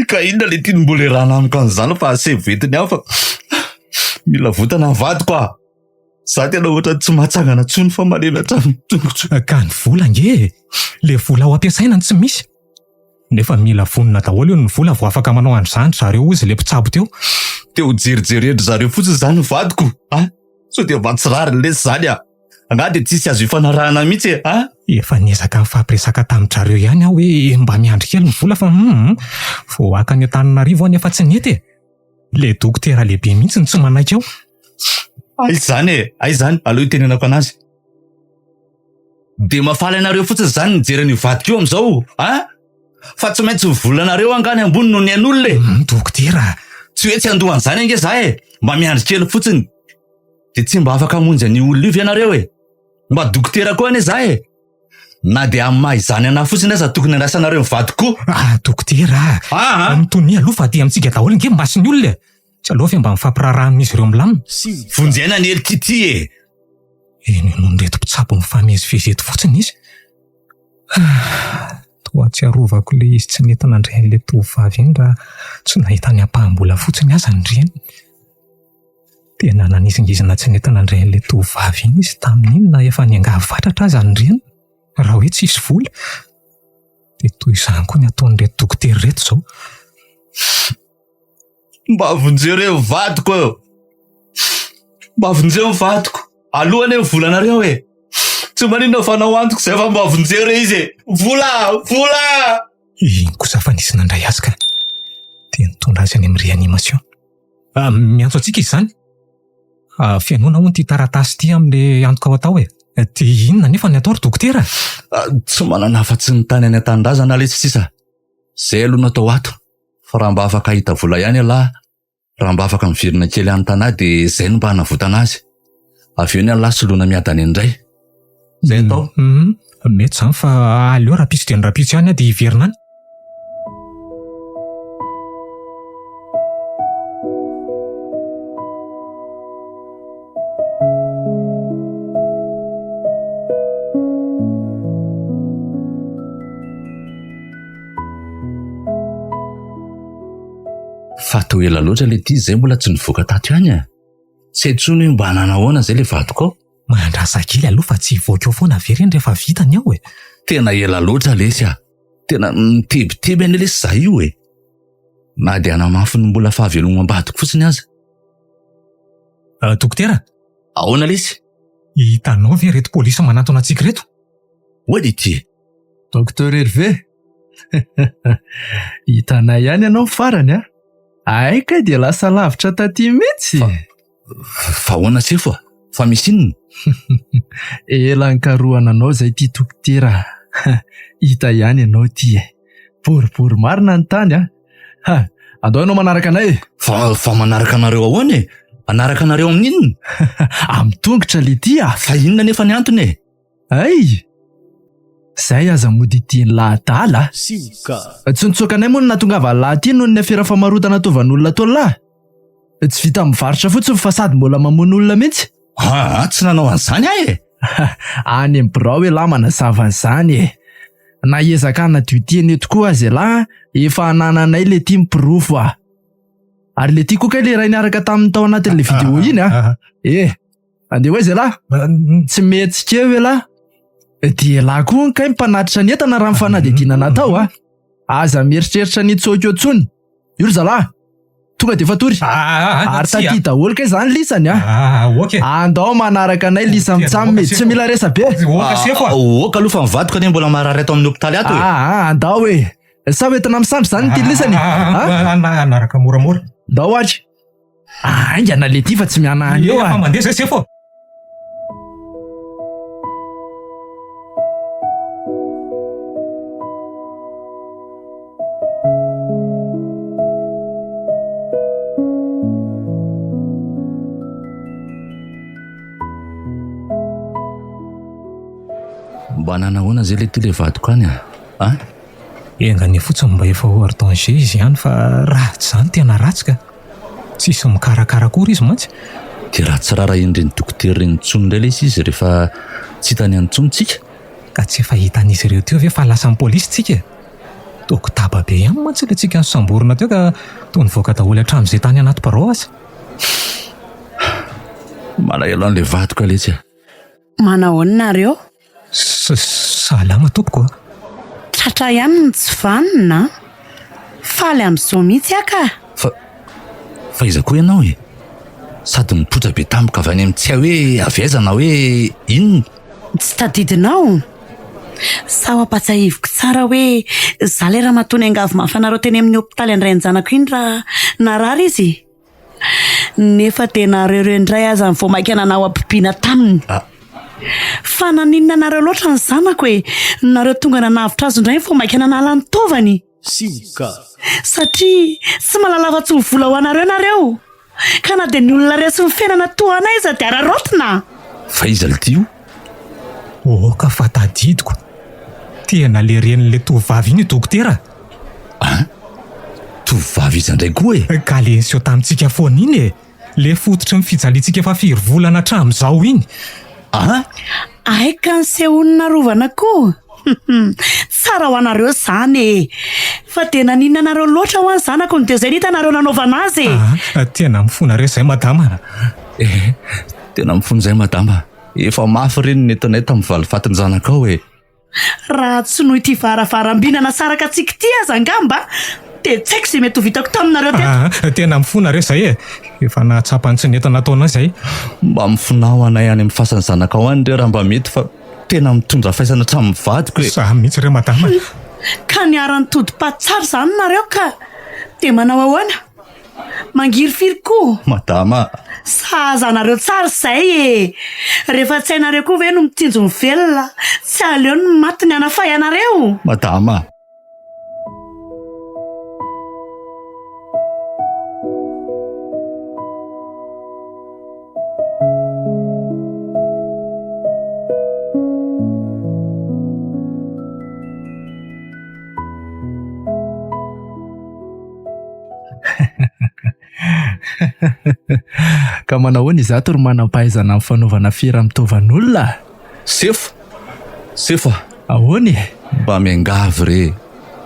S5: Ka inona le tiany mbola irahana amiko an'izany fa asevo entiny aho fa mila votana ny vadiko a. Za tena ohatra tsy mahatsangana tsony fa manena hatramin'ny tongotra.
S4: Ka ny vola nge. Le vola ho ampiasaina ny tsy misy. Nefa mila vonona daholo eo ny vola vo afaka manao andro zareo izy le mpitsabo teo.
S5: Teo jerijeredry zareo fotsiny zany ny vadiko. So dia vatsirary lesy zany a. Angady dia tsisy azo ifanarahana mihitsy e.
S4: Efa niezaka mifampiresaka tamin-drareo ihany aho hoe mba miandry kely ny vola fa vo aka ny Antananarivo any efa tsy nety e. Le dokotera lehibe mihitsy ny tsy manaika eo.
S5: Ay zany e. Ay zany. Aloha itenenako anazy. Dia mafaly anareo fotsiny zany nijerany vadiko eo amizao. Fa tsy maintsy volanareo angany ambony no ny an'olona e.
S4: Dokotera.
S5: Tsy hoe tsy andohan zany ange za e. Mba miandry kely fotsiny. Dia tsy mba afaka monjy ny olona io ianareo e. Mba dokotera koa ane za e. Na dia amin'ny maha izany anahy fotsiny aza tokony andrasanareo mivadiko.
S4: Dokotera. Mitony aloha fa dia amintsika daholo nge masiny olona. Tsy aloha fa mba mifampiraraha amin'izy ireo milamina.
S5: Vonjena ny hely tity e.
S4: Eny no nreto mpitsabo mifamezivezy eto fotsiny izy. Toa tsy arovako le izy tsy nety nandray an'le tovovavy iny raha tsy nahita ny ampahambola fotsiny aza ndreny. Tena nanizingizina tsy nety nandray an'le tovovavy iny izy tamin'iny na efa niangavatratra aza ndreny. Raha hoe tsisy vola. Dia toy izany koa ny ataon'reto dokotera reto zao.
S5: Mba vonjereo vadiko. Mba vonjereo vadiko. Alohany e volanareo e. Tsy maninona fanao antoko zay fa mba vonjere izy e. Vola. Vola.
S4: Iny kosa fa nisy nandray azy ka. dia nitondra azy any amin'ny réanimation. Miantso antsika izy izany. Fianoana hono ty taratasy ty amin'ilay antoka ao atao e. Dia inona nefa ny atao ry dokotera?
S5: Tsy manana afa-tsy ny tany any an-tanindrazana ilay sisa. Izay aloha natao ato. Fa raha mba afaka hita vola ihany alahy, raha mba afaka mivirina kely any tanahy dia izay no mba hanavotana azy. Avy eo ny alahy soloana miadana indray. Izay atao.
S4: Mety izany fa aleo rapitso dia ny rapitso ihany dia hiverina any.
S5: Fa to ela loatra ilay ty izay mbola tsy nivoaka tato ihany a. Tsy haintsony hoe mba hanana ahoana izay ilay vadiko ao.
S4: Mandrasa kely aloha fa tsy hivoaka eo foana vereny rehefa vitany ao e.
S5: Tena ela loatra lesy a. Tena mitebiteby any lesy za io e. Na dia hanamafy ny mbola fahaveloma ambadiko fotsiny aza.
S4: Dokotera,
S5: Ahoana lesy?
S4: hitanao ve reto polisy manantona antsika reto?
S5: Hoe ity.
S3: Docteur Hervé. Hitanay ihany ianao farany a. Aika dia lasa lavitra taty mihitsy.
S5: Fa ahoana sefo a? Fa misy inona?
S3: Ela nkarohana anao zay ty dokotera. Hita ihany ianao ty e. Boribory marina ny tany a. Andao ianao manaraka anay.
S5: Fa manaraka anareo ahoana e? Manaraka anareo amin'inona?
S3: Amin'ny tongotra le ty a.
S5: Fa inona nefa ny antony e?
S3: Ay! Zay aza mody itiany lahadala. Tsy nitsokanay moa no natongava lahy ty noho ny afera famarotana ataovan'olona tao lahy. Tsy vita mivarotra fotsiny fa sady mbola mamono olona mihitsy.
S5: Tsy nanao an'izany ahy e.
S3: Any amin'ny birao hoe lahy manazava an'izany e. Na hiezaka nadio tiany tokoa azy lahy, efa hanananay le ty mipirofo a. Ary le ty koa kay le ray niaraka tamin'ny tao anatin'le vidéo iny a. Andeha hoe zay lahy. Tsy metsika eo e lahy. Dia lahy koa kay mpanatitra ny entana raha mifanadidina natao a. Aza mieritreritra ny tsoky eo tsony. Io zalahy. Tonga dia fatory. Ary taty daholo kay izany lisany a. Andao manaraka anay lisa mitsamy mety tsy mila resa be.
S5: Oka aloha fa mivadika anie mbola marary ato amin'ny hopitaly ato e.
S3: Andao e. Sa hoentina misandry izany ty lisany.
S4: Anaraka moramora.
S3: Ndao ary. Aingana le ty fa tsy miana any eo a.
S4: Mandeha zay sefo.
S5: Mba nanahoana zay le ty le vadiko any a?
S4: Engany fotsiny mba efa hors danger izy ihany fa raha tsy izany tena ratsy ka. Tsisy mikarakara akory izy mantsy.
S5: Dia raha tsy rara indreny dokotera reny ntsony indray lesy izy rehefa tsy hitany antsontsika.
S4: Ka tsy efa hitan'izy ireo teo ve fa lasa amin'ny polisy tsika. Tokotaba be ihany mantsy ilay tsika nosamborina teo ka toa nivoaka daholo hatramin'izay tany anaty birao azy.
S5: Malahelo an'ilay vadiko lesy a.
S2: Manahoana nareo?
S4: Salama tompoko.
S2: Tratra ihany ny tsy vanina. Faly amin'izao mihitsy aka.
S5: Fa iza koa ianao e. Sady mipotra be tampoka avy any amin'ny tsy hoe aveza na hoe inona.
S2: Tsy tadidinao. Sao ampatsahiviko tsara hoe za le raha matony angavy mafanareo teny amin'ny hopitaly andray anjanako iny raha narary izy. Nefa tena reo indray aza ny voamaikana anao ampipiana taminy. Fa naninona nareo loatra ny zanako e. Nareo tonga nanavitra azo indray vao maikana nala ny tovany. Satria tsy malalafa-tsy ho vola ho anareo. Ka na dia ny olona resy ny fiainana toanay iza dia ararotina.
S5: Fa iza le ty io?
S4: Ka fa tadidiko. Tena le ren'le tovavy iny dokotera.
S5: Tovavy iza indray koa e.
S4: Ka le niseo tamintsika foana iny e. Le fototry ny fijaliantsika efa 4 volana hatramin'izao iny.
S2: Aika ny sehonina rovana koa. Tsara ho anareo izany e. Fa tena ninona nareo loatra ho any zanako ny dia izay nita nareo nanaovana azy.
S4: Tena mifona re izay madama.
S5: Tena mifona izay madama. Efa mafy reny nentinay tamin'ny valifatiny zanakao e.
S2: Raha tsy noho ity varavaram-by nasaraka antsika ity aza angamba dia tsy haiko izay mety ho vitako taminareo teto.
S4: Tena mifona re izay e. Efa nahatsapany tsy nentina taona izay.
S5: Mba mifonao anay any amin'ny fasan'ny zanakao any re raha mba mety fa tena mitondra faisana hatramin'ny vadiko e.
S4: Sa mihitsy re madama.
S2: Ka niara-nitody-pahatsara izany nareo ka dia manao ahoana? Mangiry firy koa?
S5: Madama,
S2: Sahazanareo tsara izay e. Rehefa tsy hainareo koa ve no mitinjo ny velona, tsy aleo no maty ny anafay anareo.
S5: madama.
S3: Ka manahoana izato ry manam-pahaizana amin'ny fanaovana fiera mitovan'olona?
S5: Sefa,
S3: Ahoany?
S5: mba miangavy re.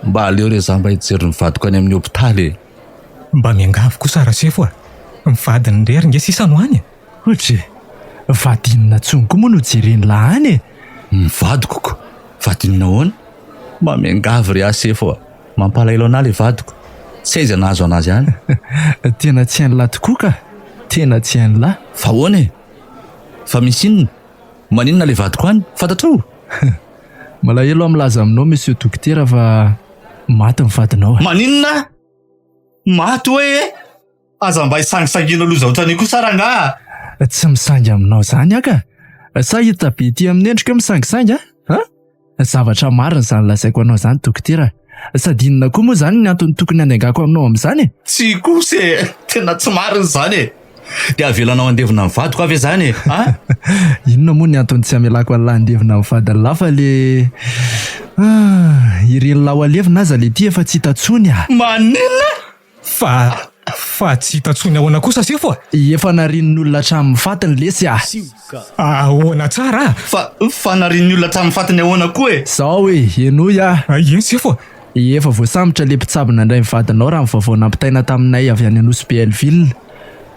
S5: Mba aleo re za mba hijery ny vadiko any amin'ny hopitaly.
S4: Mba miangavy kosa rasefo mivadiny rery nge sisany hoany.
S3: Ohatry, vadinina tsony koa moa no jereny lahany.
S5: Ny vadikoko, vadinina ahoana? Mba miangavy re Sefa, mampalaelo anahy le vadiko. Tsy aiza nahazo anazy ihany.
S3: Tena tsy hain'lahy tokoa ka. Tena tsy hain'lahy.
S5: Fa ahoana e? Fa misy inona? Maninona le vadiko any? Fantatrao?
S3: Malahelo amlaza aminao monsieur dokotera fa maty ny vadinao.
S5: Maninona? Maty hoe? Aza mba hisangisangina loza ohatrany koa saranga.
S3: Tsy misangy aminao zany aka. Sa hita be ty amin'ny endrika misangisangy ha? Zavatra marina zany lazaiko anao zany dokotera. Sady inona koa moa zany ny antony tokony handaingako aminao amin'izany?
S5: Tsy kosa e, tena tsy marina zany e. Dia avelanao andevina ny vadiko avy zany e.
S3: Inona moa ny antony tsy hamelako an'lahy andevina ny vadiny lahy fa le ireny laho alevina aza le ty efa tsy hitatsony a.
S5: Maninona?
S4: Fa tsy hitatsony ahoana kosa sefo?
S3: Efa narinin'olona hatramin'ny fatiny lesy a.
S4: Ahoana tsara?
S5: Fa narinin'ny olona hatramin'ny fatiny ahoana koa e.
S3: Zao e, enoy a.
S4: Eny sefo?
S3: Efa voasambotra le mpitsabona indray ny vadinao raha ny vaovao nampitaina taminay avy any anosy Belleville.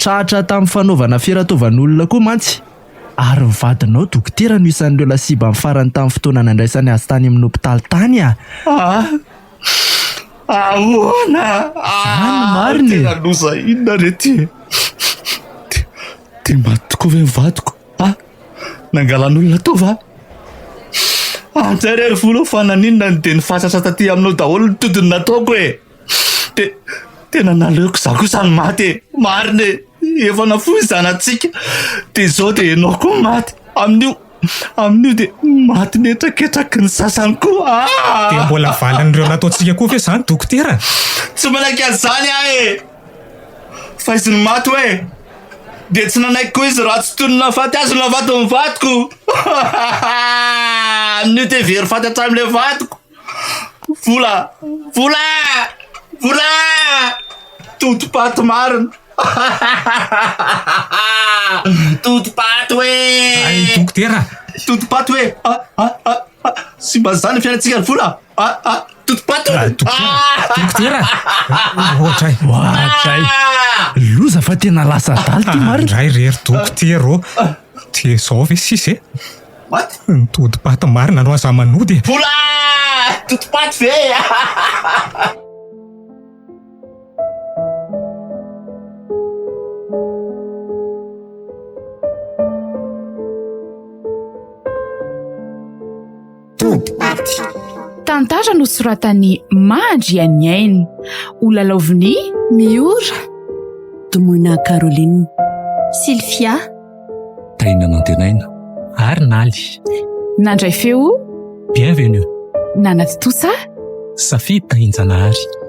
S3: Tratra tamin'ny fanaovana fiarataovan'olona koa mantsy. Ary ny vadinao dokotera no isan'ireo lasiba amin'ny farany tamin'ny fotoana nandraisany azy tany amin'ny hopitaly tany a.
S5: Ahoana?
S3: Marina e.
S5: Tena loza inona re ty? Dia maty tokoa ve ny vadiko? Nangalan'olona tao va? Antsay rery volo fa naninona ny dia nifatratra taty aminao daholo ny todiny nataoko e. Tena naleoko za kosa ny maty e. Marina e. Efa nafoy zanatsika. Dia zao dia ianao koa maty. Amin'io dia maty netraketraky ny sasany koa.
S4: Dia mbola valan'ireo nataontsika koa ve zany dokotera?
S5: Tsy manaiky an'izany aho e. Fa izy ny maty hoe. Dia tsy nanaiky koa izy raha tsy toy ny nafaty azy ny navaty ny vadiko. Amin'io dia very faty hatramin'ilay vadiko. Vola. Toto-paty marina. Toto-paty hoe.
S4: Ay dokotera.
S5: Toto-paty hoe. Sy mba zany fiainantsika ny vola. Toto-paty hoe.
S4: Dokotera. Ohatray.
S3: Loza fa tena lasa daly ty marina.
S4: Ray rery dokotera. Dia zao ve sisy e?
S5: Maty.
S4: Ny toto-paty marina no aza manody.
S5: Vola. Toto-paty ve.
S1: Tantara no soratan'ny Mandry Aniainy, Olalaoviny Miora,
S2: Tomoina Caroline,
S6: Sylvia,
S5: Taina Nantenaina.
S4: Ary Naly.
S1: nandray feo
S4: Bienvenue.
S1: Nanaty Tosa,
S4: Safy Tainjanahary.